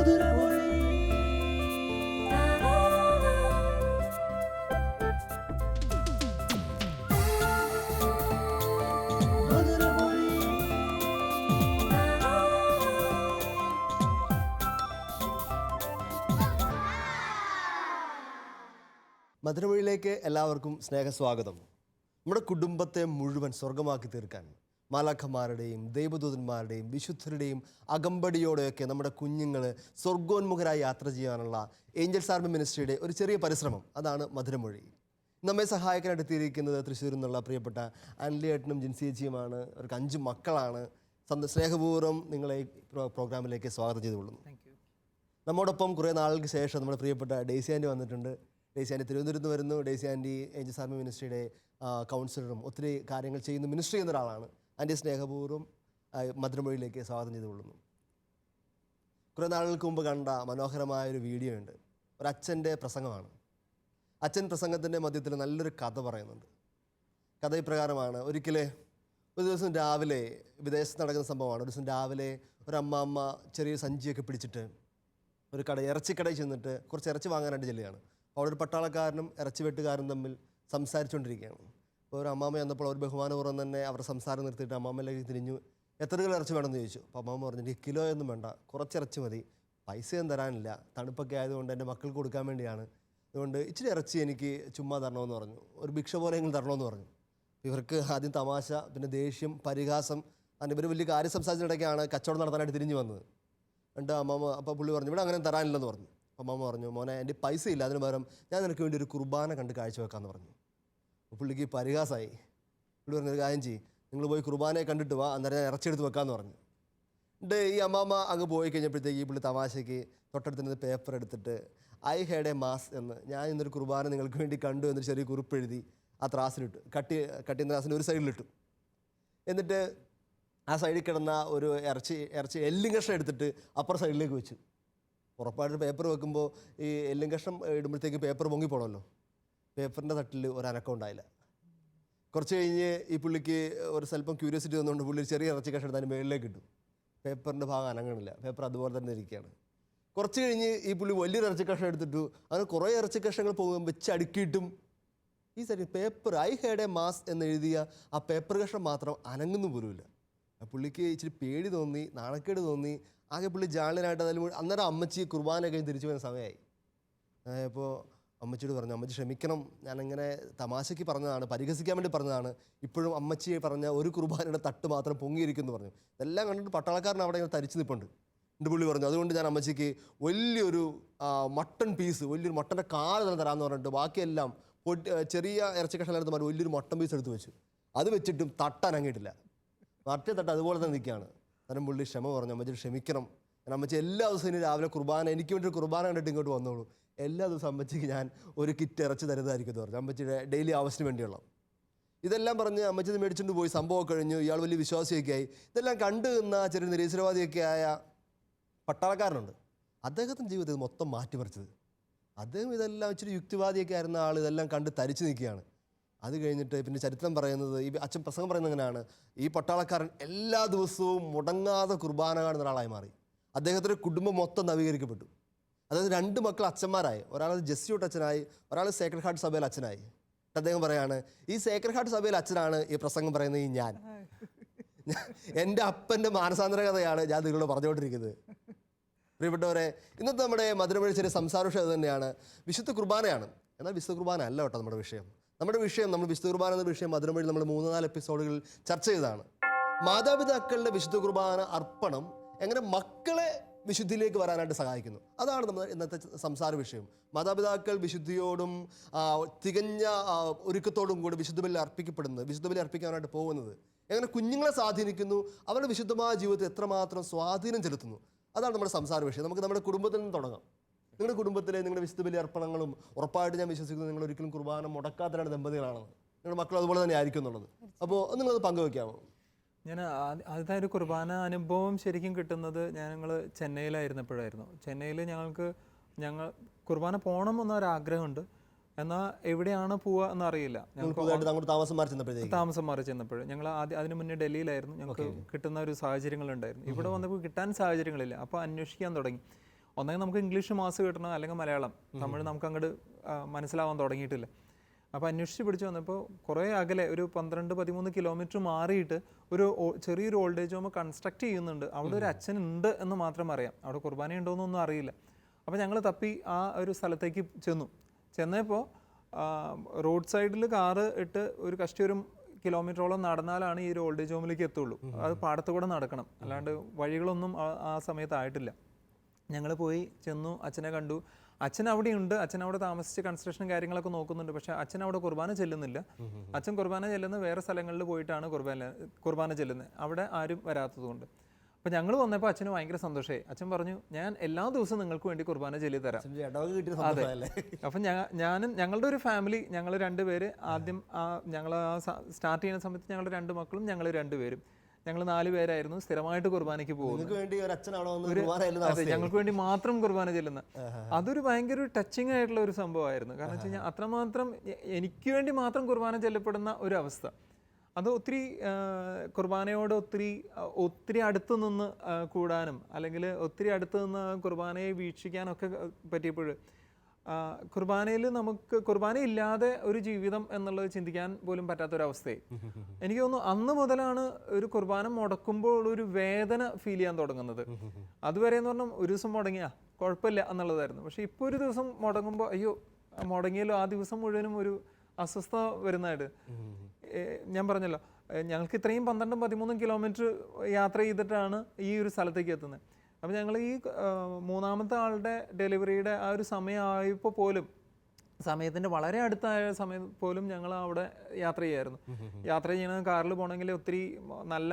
മധുരമൊഴിയിലേക്ക് എല്ലാവർക്കും സ്നേഹസ്വാഗതം. നമ്മുടെ കുടുംബത്തെ മുഴുവൻ സ്വർഗമാക്കി തീർക്കാൻ മാലാഖമാരുടെയും ദൈവദൂതന്മാരുടെയും വിശുദ്ധരുടെയും അകമ്പടിയോടെയൊക്കെ നമ്മുടെ കുഞ്ഞുങ്ങൾ സ്വർഗോന്മുഖരായി യാത്ര ചെയ്യാനുള്ള ഏഞ്ചൽസ് ആർമി മിനിസ്ട്രിയുടെ ഒരു ചെറിയ പരിശ്രമം, അതാണ് മധുരമൊഴി. നമ്മെ സഹായിക്കാനായിട്ട് എത്തിയിരിക്കുന്നത് തൃശ്ശൂരിൽ നിന്നുള്ള പ്രിയപ്പെട്ട ആൻലിയേട്ടനും ജിൻസിയേച്ചിയുമാണ്. അവർക്ക് 5 മക്കളാണ്. സ്നേഹപൂർവ്വം നിങ്ങളെ പ്രോഗ്രാമിലേക്ക് സ്വാഗതം ചെയ്തുകൊള്ളുന്നു. നമ്മോടൊപ്പം കുറേ നാളുകൾക്ക് ശേഷം നമ്മുടെ പ്രിയപ്പെട്ട ഡെയ്സി ആൻറ്റി വന്നിട്ടുണ്ട്. ഡെയ്സി ആൻറ്റി തിരുവനന്തപുരത്ത് വരുന്നു. ഡെയ്സി ആൻറ്റി ഏഞ്ചൽസ് ആർമി മിനിസ്ട്രിയുടെ കൗൺസിലറും ഒത്തിരി കാര്യങ്ങൾ ചെയ്യുന്ന മിനിസ്ട്രി എന്നൊരാളാണ്. ആൻറ്റി സ്നേഹപൂർവ്വം മധുരമൊഴിയിലേക്ക് സ്വാഗതം ചെയ്തു കൊള്ളുന്നു. കുറേ നാളുകൾക്ക് മുമ്പ് കണ്ട മനോഹരമായൊരു വീഡിയോ ഉണ്ട്. ഒരച്ഛൻ്റെ പ്രസംഗമാണ്. അച്ഛൻ പ്രസംഗത്തിൻ്റെ മധ്യത്തിൽ നല്ലൊരു കഥ പറയുന്നുണ്ട്. കഥ ഇപ്രകാരമാണ്. ഒരു ദിവസം രാവിലെ, വിദേശത്ത് നടക്കുന്ന സംഭവമാണ്, ഒരു ദിവസം രാവിലെ ഒരു അമ്മാമ്മ ചെറിയ സഞ്ചിയൊക്കെ പിടിച്ചിട്ട് ഒരു ഇറച്ചിക്കടയിൽ ചെന്നിട്ട് കുറച്ച് ഇറച്ചി വാങ്ങാനായിട്ട് ചെല്ലുകയാണ്. അവിടെ ഒരു പട്ടാളക്കാരനും ഇറച്ചി വെട്ടുകാരനും തമ്മിൽ സംസാരിച്ചുകൊണ്ടിരിക്കുകയാണ്. അപ്പോൾ ഒരു അമ്മാമ്മ വന്നപ്പോൾ അവർ ബഹുമാനപൂർവ്വം തന്നെ അവരുടെ സംസാരം നിർത്തിയിട്ട് അമ്മാമ്മയിലേക്ക് തിരിഞ്ഞു, എത്ര കിലോ ഇറച്ചി വേണമെന്ന് ചോദിച്ചു. അപ്പോൾ അമ്മാമ്മ പറഞ്ഞു, കിലോ ഒന്നും വേണ്ട, കുറച്ച് ഇറച്ചി മതി, പൈസയൊന്നും തരാനില്ല, തണുപ്പൊക്കെ ആയതുകൊണ്ട് എൻ്റെ മക്കൾക്ക് കൊടുക്കാൻ വേണ്ടിയാണ്, അതുകൊണ്ട് ഇച്ചിരി ഇറച്ചി എനിക്ക് ചുമ്മാ തരണമെന്ന് പറഞ്ഞു, ഒരു ഭിക്ഷ പോലെയെങ്കിലും തരണമെന്ന് പറഞ്ഞു. ഇവർക്ക് ആദ്യം തമാശ, പിന്നെ ദേഷ്യം, പരിഹാസം, അങ്ങനെ ഇവർ വലിയ കാര്യം സംസാരിച്ചിടയ്ക്കാണ് കച്ചവടം നടത്താനായിട്ട് തിരിഞ്ഞു വന്നത്. എന്നിട്ട് അമ്മാമ്മ അപ്പോൾ പുള്ളി പറഞ്ഞു, ഇവിടെ അങ്ങനെ തരാനില്ലെന്ന് പറഞ്ഞു. അമ്മാമ്മ പറഞ്ഞു, മോനെ എൻ്റെ പൈസ ഇല്ല, അതിന് പകരം ഞാൻ നിനക്ക് വേണ്ടി ഒരു കുർബാന കണ്ട് കാഴ്ചവെക്കാമെന്ന് പറഞ്ഞു. അപ്പോൾ പുള്ളിക്ക് പരിഹാസമായി. പുള്ളി പറഞ്ഞൊരു കാര്യം ചെയ്യും, നിങ്ങൾ പോയി കുർബാനയെ കണ്ടിട്ട് വാ, അന്നേരം ഞാൻ ഇറച്ചിയെടുത്ത് വെക്കാമെന്ന് പറഞ്ഞു. എന്നിട്ട് ഈ അമ്മാമ്മ അങ്ങ് പോയി കഴിഞ്ഞപ്പോഴത്തേക്ക് ഈ പുള്ളി തമാശയ്ക്ക് തൊട്ടടുത്ത് പേപ്പർ എടുത്തിട്ട് ഐ ഹാഡ് എ മാസ് എന്ന്, ഞാൻ ഇന്നൊരു കുർബാന നിങ്ങൾക്ക് വേണ്ടി കണ്ടു എന്നൊരു ചെറിയ കുറിപ്പ് എഴുതി ആ ത്രാസിലിട്ടു. കട്ടിയ ത്രാസിന് ഒരു സൈഡിലിട്ടു. എന്നിട്ട് ആ സൈഡിൽ കിടന്ന ഒരു ഇറച്ചി എല്ലും കഷ്ണം എടുത്തിട്ട് അപ്പുറ സൈഡിലേക്ക് വെച്ചു. ഉറപ്പായിട്ട് പേപ്പർ വെക്കുമ്പോൾ ഈ എല്ലും കഷ്ണം ഇടുമ്പോഴത്തേക്ക് പേപ്പർ പൊങ്ങിപ്പോണമല്ലോ. പേപ്പറിൻ്റെ തട്ടിൽ ഒരനക്കം ഉണ്ടായില്ല. കുറച്ച് കഴിഞ്ഞ് ഈ പുള്ളിക്ക് ഒരു സ്വല്പം ക്യൂരിയോസിറ്റി വന്നുകൊണ്ട് പുള്ളി ചെറിയ ഇറച്ചി കഷ്ണം എടുത്ത് അതിന് മേളിലേക്ക് ഇട്ടു. പേപ്പറിൻ്റെ ഭാഗം അനങ്ങണില്ല, പേപ്പർ അതുപോലെ തന്നെ ഇരിക്കുകയാണ്. കുറച്ച് കഴിഞ്ഞ് ഈ പുള്ളി വലിയൊരു ഇറച്ചി കഷ്ണം എടുത്തിട്ടു. അങ്ങനെ കുറേ ഇറച്ചി കഷ്ണങ്ങൾ പോകുമ്പോൾ വെച്ച് അടുക്കിയിട്ടും ഈ സൈഡിൽ paper I had A mass എന്ന് എഴുതിയ ആ പേപ്പർ കഷ്ണം മാത്രം അനങ്ങുന്നു പോലുമില്ല. പുള്ളിക്ക് ഇച്ചിരി പേടി തോന്നി, നാണക്കേട് തോന്നി. ആകെ പുള്ളി ജാളിനായിട്ട് അതിൽ അന്നേരം അമ്മച്ചി കുർബാന കഴിഞ്ഞ് തിരിച്ചു വരുന്ന സമയമായി. അപ്പോൾ അമ്മച്ചിയോട് പറഞ്ഞു, അമ്മച്ചി ക്ഷമിക്കണം, ഞാനിങ്ങനെ തമാശയ്ക്ക് പറഞ്ഞതാണ്, പരിഹസിക്കാൻ വേണ്ടി പറഞ്ഞതാണ്, ഇപ്പോഴും അമ്മച്ചിയെ പറഞ്ഞ ഒരു കുർബാനയുടെ തട്ട് മാത്രം പൊങ്ങിയിരിക്കുന്നു പറഞ്ഞു. ഇതെല്ലാം കണ്ടിട്ട് പട്ടാളക്കാരൻ അവിടെ ഇങ്ങനെ തരിച്ചു നിൽപ്പുണ്ട്. എൻ്റെ പുള്ളി പറഞ്ഞു, അതുകൊണ്ട് ഞാൻ അമ്മച്ചിക്ക് വലിയൊരു മട്ടൺ പീസ്, വലിയൊരു മട്ടൻ്റെ കാല് തന്നെ തരാമെന്ന് പറഞ്ഞിട്ട് ബാക്കിയെല്ലാം ചെറിയ ഇറച്ചി കഷ്ണം എടുത്ത് മാറി വലിയൊരു മട്ടൺ പീസ് എടുത്ത് വെച്ചു. അത് വെച്ചിട്ടും തട്ടനങ്ങിയിട്ടില്ല. മറ്റേ തട്ട് അതുപോലെ തന്നെ നിൽക്കുകയാണ്. അന്നേരം പുള്ളി ക്ഷമ പറഞ്ഞു, അമ്മച്ചി ക്ഷമിക്കണം, ഞാൻ അമ്മച്ചി എല്ലാ ദിവസവും രാവിലെ കുർബാന, എനിക്ക് വേണ്ടി ഒരു കുർബാന കണ്ടിട്ട് ഇങ്ങോട്ട് വന്നോളൂ, എല്ലാ ദിവസവും അമ്മച്ചിക്ക് ഞാൻ ഒരു കിറ്റ് ഇറച്ചി തരുന്നതായിരിക്കും എന്ന് പറഞ്ഞു. അമ്മച്ചിയുടെ ഡെയിലി ആവശ്യത്തിന് വേണ്ടിയുള്ള ഇതെല്ലാം പറഞ്ഞ് അമ്മച്ചി ഇത് മേടിച്ചുകൊണ്ട് പോയി. സംഭവം കഴിഞ്ഞു. ഇയാൾ വലിയ വിശ്വാസിയൊക്കെ ആയി. ഇതെല്ലാം കണ്ടു നിന്ന ചെറിയ നിരീശ്വരവാദിയൊക്കെ ആയ പട്ടാളക്കാരനുണ്ട്. അദ്ദേഹത്തിൻ്റെ ജീവിതത്തിൽ മൊത്തം മാറ്റിമറിച്ചത്. അദ്ദേഹം ഇതെല്ലാം ഇച്ചിരി യുക്തിവാദിയൊക്കെ ആയിരുന്ന ആൾ ഇതെല്ലാം കണ്ട് തരിച്ചു നിൽക്കുകയാണ്. അത് കഴിഞ്ഞിട്ട് പിന്നെ ചരിത്രം പറയുന്നത്, ഈ അച്ഛൻ പ്രസംഗം പറയുന്നത് എങ്ങനെയാണ്, ഈ പട്ടാളക്കാരൻ എല്ലാ ദിവസവും മുടങ്ങാതെ കുർബാന കാണുന്ന ഒരാളായി മാറി. അദ്ദേഹത്തിൻ്റെ കുടുംബം മൊത്തം നവീകരിക്കപ്പെട്ടു. അതായത് 2 മക്കൾ അച്ഛന്മാരായി. ഒരാൾ ജെസ്യൂട്ട് അച്ഛനായി, ഒരാൾ സേക്രഡ് ഹാർട്ട് സഭയിൽ അച്ഛനായി. അദ്ദേഹം പറയാണ്, ഈ സേക്രഡ് ഹാർട്ട് സഭയിൽ അച്ഛനാണ് ഈ പ്രസംഗം പറയുന്നത് ഈ ഞാൻ. എൻ്റെ അപ്പൻ്റെ മാനസാന്തര കഥയാണ് ഞാൻ നിങ്ങളോട് പറഞ്ഞുകൊണ്ടിരിക്കുന്നത്. പ്രിയപ്പെട്ടവരെ, ഇന്നത്തെ നമ്മുടെ മധുരമൊഴി ചെറിയ സംസാര വിഷയം തന്നെയാണ് വിശുദ്ധ കുർബാനയാണ്. എന്നാൽ വിശുദ്ധ കുർബാന അല്ല കേട്ടോ നമ്മുടെ വിഷയം. നമ്മുടെ വിശുദ്ധ കുർബാന എന്ന വിഷയം മധുരമൊഴി നമ്മൾ 3-4 എപ്പിസോഡുകളിൽ ചർച്ച ചെയ്തതാണ്. മാതാപിതാക്കളുടെ വിശുദ്ധ കുർബാന അർപ്പണം എങ്ങനെ മക്കളെ വിശുദ്ധിയിലേക്ക് വരാനായിട്ട് സഹായിക്കുന്നു, അതാണ് നമ്മൾ ഇന്നത്തെ സംസാര വിഷയം. മാതാപിതാക്കൾ വിശുദ്ധിയോടും തികഞ്ഞ ഒരുക്കത്തോടും കൂടി വിശുദ്ധ ബലി അർപ്പിക്കാനായിട്ട് പോകുന്നത് എങ്ങനെ കുഞ്ഞുങ്ങളെ സ്വാധീനിക്കുന്നു, അവരുടെ വിശുദ്ധമായ ജീവിതത്തിൽ എത്രമാത്രം സ്വാധീനം ചെലുത്തുന്നു, അതാണ് നമ്മുടെ സംസാര വിഷയം. നമുക്ക് നമ്മുടെ കുടുംബത്തിൽ നിന്ന് തുടങ്ങാം. നിങ്ങളുടെ കുടുംബത്തിലെ നിങ്ങളുടെ വിശുദ്ധ ബലി അർപ്പണങ്ങളും ഉറപ്പായിട്ട് ഞാൻ വിശ്വസിക്കുന്നു നിങ്ങൾ ഒരിക്കലും കുർബാന മുടക്കാത്ത ദമ്പതികളാണെന്ന്. നിങ്ങളുടെ മക്കൾ അതുപോലെ തന്നെ ആയിരിക്കും എന്നുള്ളത്. അപ്പോൾ നിങ്ങളത് പങ്കുവയ്ക്കാമോ? ഞാൻ ആദ്യത്തെ ഒരു കുർബാന അനുഭവം ശരിക്കും കിട്ടുന്നത് ഞങ്ങൾ ചെന്നൈയിലായിരുന്നപ്പോഴായിരുന്നു. ചെന്നൈയിൽ ഞങ്ങൾ കുർബാന പോകണം എന്നൊരാഗ്രഹമുണ്ട്, എന്നാൽ എവിടെയാണ് പോവുക എന്നറിയില്ല. താമസം മാറി ചെന്നപ്പോൾ ഞങ്ങൾ അതിന് മുന്നേ ഡൽഹിയിലായിരുന്നു. ഞങ്ങൾക്ക് കിട്ടുന്ന ഒരു സാഹചര്യങ്ങളുണ്ടായിരുന്നു. ഇവിടെ വന്നപ്പോൾ കിട്ടാൻ സാഹചര്യങ്ങളില്ല. അപ്പോൾ അന്വേഷിക്കാൻ തുടങ്ങി. ഒന്നെങ്കിൽ നമുക്ക് ഇംഗ്ലീഷ് മാസ് കിട്ടണം, അല്ലെങ്കിൽ മലയാളം. തമിഴ് നമുക്ക് അങ്ങോട്ട് മനസ്സിലാവാൻ തുടങ്ങിയിട്ടില്ല. അപ്പോൾ അന്വേഷിച്ച് പിടിച്ച് വന്നപ്പോൾ കുറേ അകലെ ഒരു 12-13 കിലോമീറ്റർ മാറിയിട്ട് ഒരു ചെറിയൊരു ഓൾഡ് ഏജ് ഹോം കൺസ്ട്രക്ട് ചെയ്യുന്നുണ്ട്. അവിടെ ഒരു അച്ഛൻ ഉണ്ട് എന്ന് മാത്രം അറിയാം, അവിടെ കുർബാന ഉണ്ടോ എന്നൊന്നും അറിയില്ല. അപ്പോൾ ഞങ്ങൾ തപ്പി ആ ഒരു സ്ഥലത്തേക്ക് ചെന്നപ്പോൾ റോഡ് സൈഡിൽ കാറ് ഇട്ട് ഒരു കഷ്ടി ഒരു കിലോമീറ്ററോളം നടന്നാലാണ് ഈ ഒരു ഓൾഡ് ഏജ് ഹോമിലേക്ക് എത്തുള്ളൂ. അത് പാടത്തു കൂടെ നടക്കണം, അല്ലാണ്ട് വഴികളൊന്നും ആ സമയത്ത് ആയിട്ടില്ല. ഞങ്ങൾ പോയി ചെന്നു, അച്ഛനെ കണ്ടു. അച്ഛൻ അവിടെയുണ്ട്, അച്ഛൻ അവിടെ താമസിച്ച് കൺസ്ട്രക്ഷൻ കാര്യങ്ങളൊക്കെ നോക്കുന്നുണ്ട്. പക്ഷെ അച്ഛൻ അവിടെ കുർബാന ചെല്ലുന്നില്ല. അച്ഛൻ കുർബാന ചെല്ലുന്നത് വേറെ സ്ഥലങ്ങളിൽ പോയിട്ടാണ് കുർബാന ചെല്ലുന്നത്, അവിടെ ആരും വരാത്തതുകൊണ്ട്. അപ്പോൾ ഞങ്ങൾ വന്നപ്പോൾ അച്ഛന് ഭയങ്കര സന്തോഷമായി. അച്ഛൻ പറഞ്ഞു, ഞാൻ എല്ലാ ദിവസവും നിങ്ങൾക്ക് വേണ്ടി കുർബാന ചൊല്ലി തരാം. അതെ. അപ്പം ഞങ്ങളുടെ ഒരു ഫാമിലി, ഞങ്ങൾ 2 പേര് ആദ്യം ഞങ്ങൾ സ്റ്റാർട്ട് ചെയ്യുന്ന സമയത്ത് ഞങ്ങളുടെ 2 മക്കളും ഞങ്ങൾ 2 പേരും, ഞങ്ങൾ 4 പേരായിരുന്നു സ്ഥിരമായിട്ട് കുർബാനയ്ക്ക് പോകുന്നത്. അതെ, ഞങ്ങൾക്ക് വേണ്ടി മാത്രം കുർബാന ചെല്ലുന്ന. അതൊരു ഭയങ്കര ടച്ചിങ് ആയിട്ടുള്ള ഒരു സംഭവമായിരുന്നു. കാരണം വെച്ച് കഴിഞ്ഞാൽ അത്രമാത്രം എനിക്ക് വേണ്ടി മാത്രം കുർബാന ചെല്ലപ്പെടുന്ന ഒരു അവസ്ഥ. അത് ഒത്തിരി കുർബാനയോട് ഒത്തിരി അടുത്ത് നിന്ന് കൂടാനും, അല്ലെങ്കിൽ ഒത്തിരി അടുത്ത് നിന്ന് കുർബാനയെ വീക്ഷിക്കാനൊക്കെ പറ്റിയപ്പോൾ കുർബാനയിൽ നമുക്ക് കുർബാനയില്ലാതെ ഒരു ജീവിതം എന്നുള്ളത് ചിന്തിക്കാൻ പോലും പറ്റാത്തൊരവസ്ഥയായി. എനിക്ക് തോന്നുന്നു അന്ന് മുതലാണ് ഒരു കുർബാന മുടക്കുമ്പോൾ ഒരു വേദന ഫീൽ ചെയ്യാൻ തുടങ്ങുന്നത്. അതുവരെ എന്ന് പറഞ്ഞാൽ ഒരു ദിവസം മുടങ്ങിയാ കുഴപ്പമില്ല എന്നുള്ളതായിരുന്നു. പക്ഷെ ഇപ്പോൾ ഒരു ദിവസം മുടങ്ങുമ്പോൾ അയ്യോ മുടങ്ങിയല്ലോ, ആ ദിവസം മുഴുവനും ഒരു അസ്വസ്ഥത വരുന്നതായിട്ട്. ഞാൻ പറഞ്ഞല്ലോ, ഞങ്ങൾക്ക് ഇത്രയും 12-13 കിലോമീറ്റർ യാത്ര ചെയ്തിട്ടാണ് ഈ ഒരു സ്ഥലത്തേക്ക് എത്തുന്നത്. അപ്പോൾ ഞങ്ങൾ ഈ 3ാമത്തെ ആളുടെ ഡെലിവറിയുടെ ആ ഒരു സമയമായപ്പോൾ പോലും, സമയത്തിൻ്റെ വളരെ അടുത്തായ സമയം പോലും ഞങ്ങൾ അവിടെ യാത്ര ചെയ്യായിരുന്നു. യാത്ര ചെയ്യണത് കാറിൽ പോകണമെങ്കിൽ ഒത്തിരി നല്ല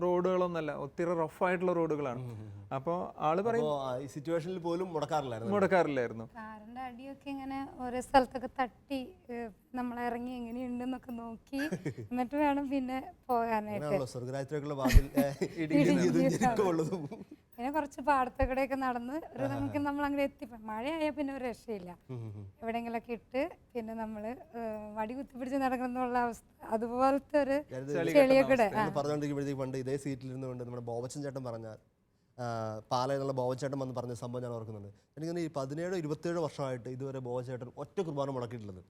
റോഡുകളൊന്നല്ല, ഒത്തിരി റഫായിട്ടുള്ള റോഡുകളാണ്. അപ്പോൾ ആള് പറയും സിറ്റുവേഷനിൽ പോലും മുടക്കാറില്ലായിരുന്നു. കാറിന്റെ അടിയൊക്കെ ഇങ്ങനെ ഓരോ സ്ഥലത്തൊക്കെ തട്ടി നമ്മൾ ഇറങ്ങി എങ്ങനെയുണ്ടെന്നൊക്കെ നോക്കി എന്നിട്ട് വേണം പിന്നെ പോകാനായിട്ട്. പിന്നെ കുറച്ച് പാടത്തക്കടെയൊക്കെ നടന്ന് നമ്മൾ അങ്ങനെ എത്തിപ്പോ മഴയായാൽ പിന്നെ ഒരു രക്ഷയില്ല. എവിടെയെങ്കിലൊക്കെ ഇട്ട് പിന്നെ നമ്മള് വടി കുത്തിപ്പിടിച്ച് നടക്കുന്നുള്ള അവസ്ഥ, അതുപോലത്തെ ഒരു ചെളിയൊക്കെ പറഞ്ഞോണ്ടിരിക്കുമ്പോഴത്തേക്ക് പണ്ട് ഇതേ സീറ്റിലിരുന്നുകൊണ്ട് നമ്മുടെ ബോബച്ചൻ ചേട്ടൻ പറഞ്ഞാൽ പാലയിലുള്ള ബോബച്ചേട്ടൻ വന്ന് പറഞ്ഞ സംഭവം ഞാൻ ഓർക്കുന്നുണ്ട്. എനിക്കൊന്ന് ഈ 17-27 വർഷമായിട്ട് ഇതുവരെ ബോബച്ചേട്ടൻ ഒറ്റ കുർബാന മുടക്കിയിട്ടുള്ളത്.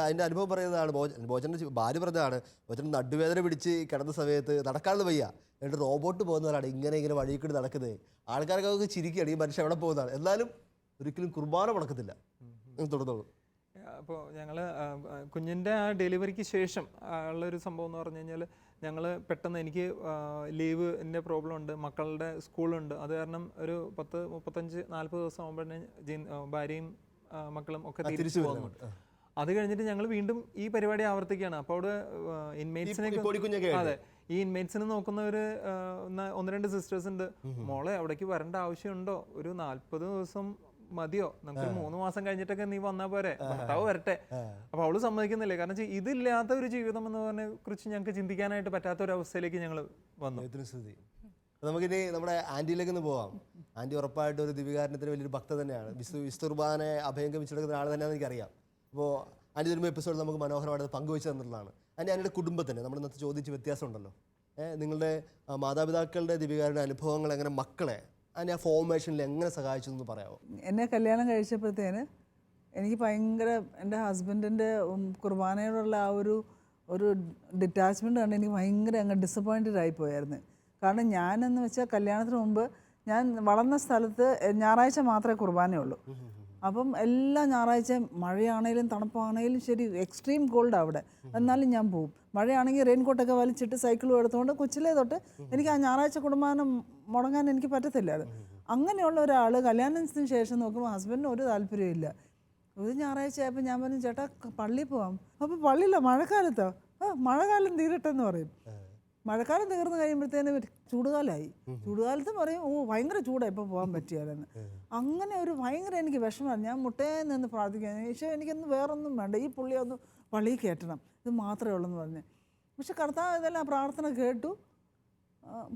അതിൻ്റെ അനുഭവം പറയുന്നതാണ്. ബോബച്ചൻ്റെ ഭാര്യ പറഞ്ഞതാണ്, ബോബച്ചൻ നടുവേദന പിടിച്ച് കിടന്ന സമയത്ത് നടക്കാതെ വയ്യ, എന്നിട്ട് റോബോട്ട് പോകുന്നവരാണ് ഇങ്ങനെ വഴിക്കൂടി നടക്കുന്നത്. ആൾക്കാരൊക്കെ ചിരിക്കുകയാണ്, ഈ മനുഷ്യൻ എവിടെ പോകുന്നതാണ്, എന്നാലും ഒരിക്കലും കുർബാന മുടക്കത്തില്ല. തുടർന്നോളൂ. അപ്പോൾ ഞങ്ങൾ കുഞ്ഞിൻ്റെ ആ ഡെലിവറിക്ക് ശേഷം ഉള്ളൊരു സംഭവം എന്ന് പറഞ്ഞു കഴിഞ്ഞാൽ, ഞങ്ങൾ പെട്ടെന്ന് എനിക്ക് ലീവിൻ്റെ പ്രോബ്ലം ഉണ്ട്, മക്കളുടെ സ്കൂളുണ്ട്. അത് കാരണം ഒരു 10-35-40 ദിവസം ആകുമ്പോഴേ ഭാര്യയും മക്കളും ഒക്കെ തിരിച്ചു പോകുന്നു. അത് കഴിഞ്ഞിട്ട് ഞങ്ങൾ വീണ്ടും ഈ പരിപാടി ആവർത്തിക്കുകയാണ്. അപ്പോൾ അവിടെ ഇൻമേറ്റ്സിനെ, അതെ, ഈ ഇൻമേറ്റ്സിനെ നോക്കുന്ന ഒരു 1-2 സിസ്റ്റേഴ്സ് ഉണ്ട്. മോളെ അവിടേക്ക് വരേണ്ട ആവശ്യമുണ്ടോ, ഒരു 40 ദിവസം മതിയോ, നമുക്ക് 3 മാസം കഴിഞ്ഞിട്ടൊക്കെ നീ വന്നാൽ പോരെ, ഭർത്താവ് വരട്ടെ. അപ്പൊ അവള് സമ്മതിക്കുന്നില്ലേ. കാരണം ഇതില്ലാത്ത ഒരു ജീവിതം എന്ന് പറഞ്ഞ കുറിച്ച് ഞങ്ങൾക്ക് ചിന്തിക്കാനായിട്ട് പറ്റാത്ത ഒരു അവസ്ഥയിലേക്ക് ഞങ്ങൾ വന്നു. നമുക്കിനി നമ്മുടെ ആന്റിയിലേക്ക് ഒന്ന് പോവാം. ആന്റി ഉറപ്പായിട്ട് ഒരു ദിവികാരണത്തിന് വലിയൊരു ഭക്ത തന്നെയാണ്. വിശുദ്ധ കുർബാനെ അഭയം ഗമിച്ചെടുക്കുന്ന ആൾ തന്നെയാണെന്ന് എനിക്കറിയാം. അപ്പോൾ ആന്റി വരുമ്പോൾ എപ്പിസോഡ് നമുക്ക് മനോഹരമായിട്ട് പങ്കുവെച്ച് തന്നിട്ടുള്ളതാണ്. ആന്റിയുടെ കുടുംബത്തിന് നമ്മൾ ഇന്നത്തെ ചോദിച്ച് വ്യത്യാസമുണ്ടല്ലോ, നിങ്ങളുടെ മാതാപിതാക്കളുടെ ദിവികാരുടെ അനുഭവങ്ങൾ എങ്ങനെ മക്കളെ ആ ഫോർമേഷനിൽ എങ്ങനെ സഹായിച്ചു എന്ന് പറയാമോ? എന്നെ കല്യാണം കഴിച്ചപ്പോഴത്തേന് എനിക്ക് ഭയങ്കര എൻ്റെ ഹസ്ബൻഡിൻ്റെ കുർബാനയോടുള്ള ആ ഒരു ഡിറ്റാച്ച്മെൻ്റ് കണ്ട് എനിക്ക് ഭയങ്കര അങ്ങ് ഡിസപ്പോയിൻറ്റഡ് ആയിപ്പോയായിരുന്നു. കാരണം ഞാനെന്ന് വെച്ചാൽ കല്യാണത്തിന് മുമ്പ് ഞാൻ വളർന്ന സ്ഥലത്ത് ഞായറാഴ്ച മാത്രമേ കുർബാനയുള്ളൂ. അപ്പം എല്ലാ ഞായറാഴ്ചയും മഴയാണേലും തണുപ്പാണേലും ശരി, എക്സ്ട്രീം കോൾഡ് അവിടെ, എന്നാലും ഞാൻ പോവും. മഴയാണെങ്കിൽ റെയിൻകോട്ടൊക്കെ വലിച്ചിട്ട് സൈക്കിളും എടുത്തുകൊണ്ട് കൊച്ചിലേ തൊട്ട് എനിക്ക് ആ ഞായറാഴ്ച കുർബാന മുടങ്ങാൻ എനിക്ക് പറ്റത്തില്ല. അത് അങ്ങനെയുള്ള ഒരാൾ കല്യാണത്തിന് ശേഷം നോക്കുമ്പോൾ ഹസ്ബൻഡിന് ഒരു താല്പര്യമില്ല. ഒരു ഞായറാഴ്ച ആയപ്പോൾ ഞാൻ പറഞ്ഞു, ചേട്ടാ പള്ളിയിൽ പോവാം. അപ്പോൾ പള്ളിയില്ല, മഴക്കാലത്തോ? മഴക്കാലം തീരട്ടെന്ന് പറയും. മഴക്കാലം തീർന്നു കഴിയുമ്പോഴത്തേന് ചൂടുകാലമായി. ചൂടുകാലത്ത് പറയും, ഭയങ്കര ചൂടാണ്, ഇപ്പോൾ പോകാൻ പറ്റിയാലെന്ന്. അങ്ങനെ ഒരു ഭയങ്കര എനിക്ക് വിഷമമാണ്. ഞാൻ മുട്ടേ നിന്ന് പ്രാർത്ഥിക്കാൻ, പക്ഷേ എനിക്കൊന്നും വേറൊന്നും വേണ്ട, ഈ പുള്ളിയെ ഒന്ന് പള്ളിയിൽ കയറ്റണം, ഇത് മാത്രമേ ഉള്ളൂ എന്ന് പറഞ്ഞു. പക്ഷെ കർത്താവ് ഇതെല്ലാം പ്രാർത്ഥന കേട്ടു.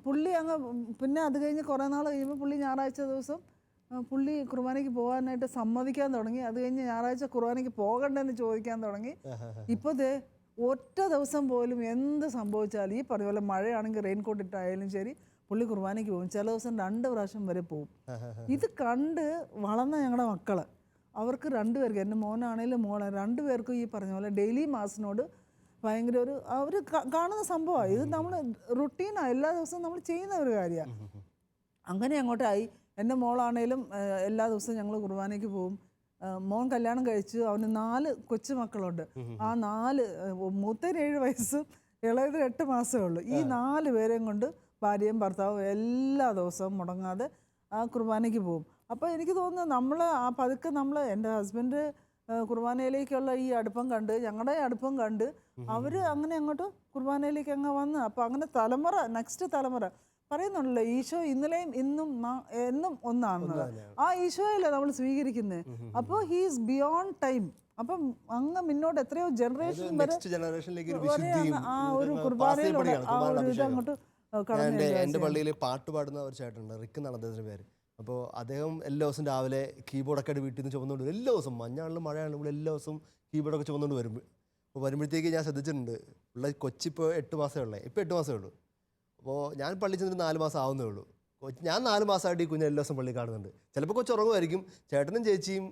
പുള്ളി അങ്ങ് പിന്നെ അത് കഴിഞ്ഞ് കുറേ നാൾ കഴിയുമ്പോൾ പുള്ളി ഞായറാഴ്ച ദിവസം പുള്ളി കുർബാനയ്ക്ക് പോകാനായിട്ട് സമ്മതിക്കാൻ തുടങ്ങി. അത് കഴിഞ്ഞ് ഞായറാഴ്ച കുർബാനയ്ക്ക് പോകണ്ടെന്ന് ചോദിക്കാൻ തുടങ്ങി. ഇപ്പോൾ ഒറ്റ ദിവസം പോലും എന്ത് സംഭവിച്ചാലും, ഈ പറഞ്ഞ പോലെ മഴയാണെങ്കിൽ റെയിൻകോട്ട് ഇട്ടായാലും ശരി, പുള്ളി കുർബാനയ്ക്ക് പോകും. ചില ദിവസം 2 പ്രാവശ്യം വരെ പോകും. ഇത് കണ്ട് വളർന്ന ഞങ്ങളുടെ മക്കൾ, അവർക്ക് 2 പേർക്ക്, എൻ്റെ മോനാണേലും മോളെ 2 പേർക്കും ഈ പറഞ്ഞ പോലെ ഡെയിലി മാസിനോട് ഭയങ്കര ഒരു അവർ കാണുന്ന സംഭവമാണ്. ഇത് നമ്മൾ റുട്ടീനാണ്, എല്ലാ ദിവസവും നമ്മൾ ചെയ്യുന്ന ഒരു കാര്യമാണ്. അങ്ങനെ അങ്ങോട്ടായി. എൻ്റെ മോളാണേലും എല്ലാ ദിവസവും ഞങ്ങൾ കുർബാനയ്ക്ക് പോകും. മോൻ കല്യാണം കഴിച്ചു, അവന് 4 കൊച്ചുമക്കളുണ്ട്. ആ 4 മൂത്തന് 7 വയസ്സും ഇളയത് 8 മാസമേ ഉള്ളൂ. ഈ 4 പേരെയും കൊണ്ട് ഭാര്യയും ഭർത്താവും എല്ലാ ദിവസവും മുടങ്ങാതെ ആ കുർബാനയ്ക്ക് പോകും. അപ്പോൾ എനിക്ക് തോന്നുന്നു നമ്മൾ ആ പതുക്കെ നമ്മൾ എൻ്റെ ഹസ്ബൻഡ് കുർബാനയിലേക്കുള്ള ഈ അടുപ്പം കണ്ട്, ഞങ്ങളുടെ അടുപ്പം കണ്ട് അവർ അങ്ങനെ അങ്ങോട്ട് കുർബാനയിലേക്ക് അങ്ങ് വന്ന്. അപ്പോൾ അങ്ങനെ തലമുറ, നെക്സ്റ്റ് തലമുറ പറയുന്നുണ്ടല്ലോ, ഈശോ ഇന്നലെയും ഇന്നും എന്നും ഒന്നാണെന്നത്. ആ ഈശോയല്ലേ നമ്മൾ സ്വീകരിക്കുന്നത്. അപ്പോൾ ഹീസ് ബിയോണ്ട് ടൈം. അപ്പം അങ്ങ് മുന്നോട്ട് എത്രയോ ജനറേഷൻ വരെ ആ ഒരു കുർബാനയിലൂടെ ആ ഒരു ഇത് അങ്ങോട്ട് കടന്നു. എൻ്റെ പള്ളിയിൽ പാട്ട് പാടുന്ന ഒരു ചേട്ടനുണ്ട്, റിക്ക് എന്നാണ് അദ്ദേഹത്തിൻ്റെ പേര്. അപ്പോൾ അദ്ദേഹം എല്ലാ ദിവസവും രാവിലെ കീബോർഡൊക്കെ ആയിട്ട് വീട്ടിൽ നിന്ന് ചുമന്നുകൊണ്ട് വരും. എല്ലാ ദിവസവും മഞ്ഞാണെങ്കിലും മഴയാണെങ്കിലും ഇവിടെ എല്ലാ ദിവസവും കീബോർഡൊക്കെ ചുമന്നുകൊണ്ട് വരും. അപ്പോൾ വരുമ്പോഴത്തേക്ക് ഞാൻ ശ്രദ്ധിച്ചിട്ടുണ്ട്, ഉള്ള കൊച്ചിപ്പോൾ 8 മാസമേ ഉള്ളേ, ഇപ്പോൾ 8 മാസമേ ഉള്ളൂ. അപ്പോൾ ഞാൻ പള്ളി ചെന്നിട്ട് 4 മാസം ആവുന്നേ ഉള്ളൂ. ഞാൻ 4 മാസമായിട്ട് ഈ കുഞ്ഞ് എല്ലാ ദിവസം പള്ളി കാണുന്നുണ്ട്. ചിലപ്പോൾ കൊച്ചു ഉറങ്ങുമായിരിക്കും, ചേട്ടനും ചേച്ചിയും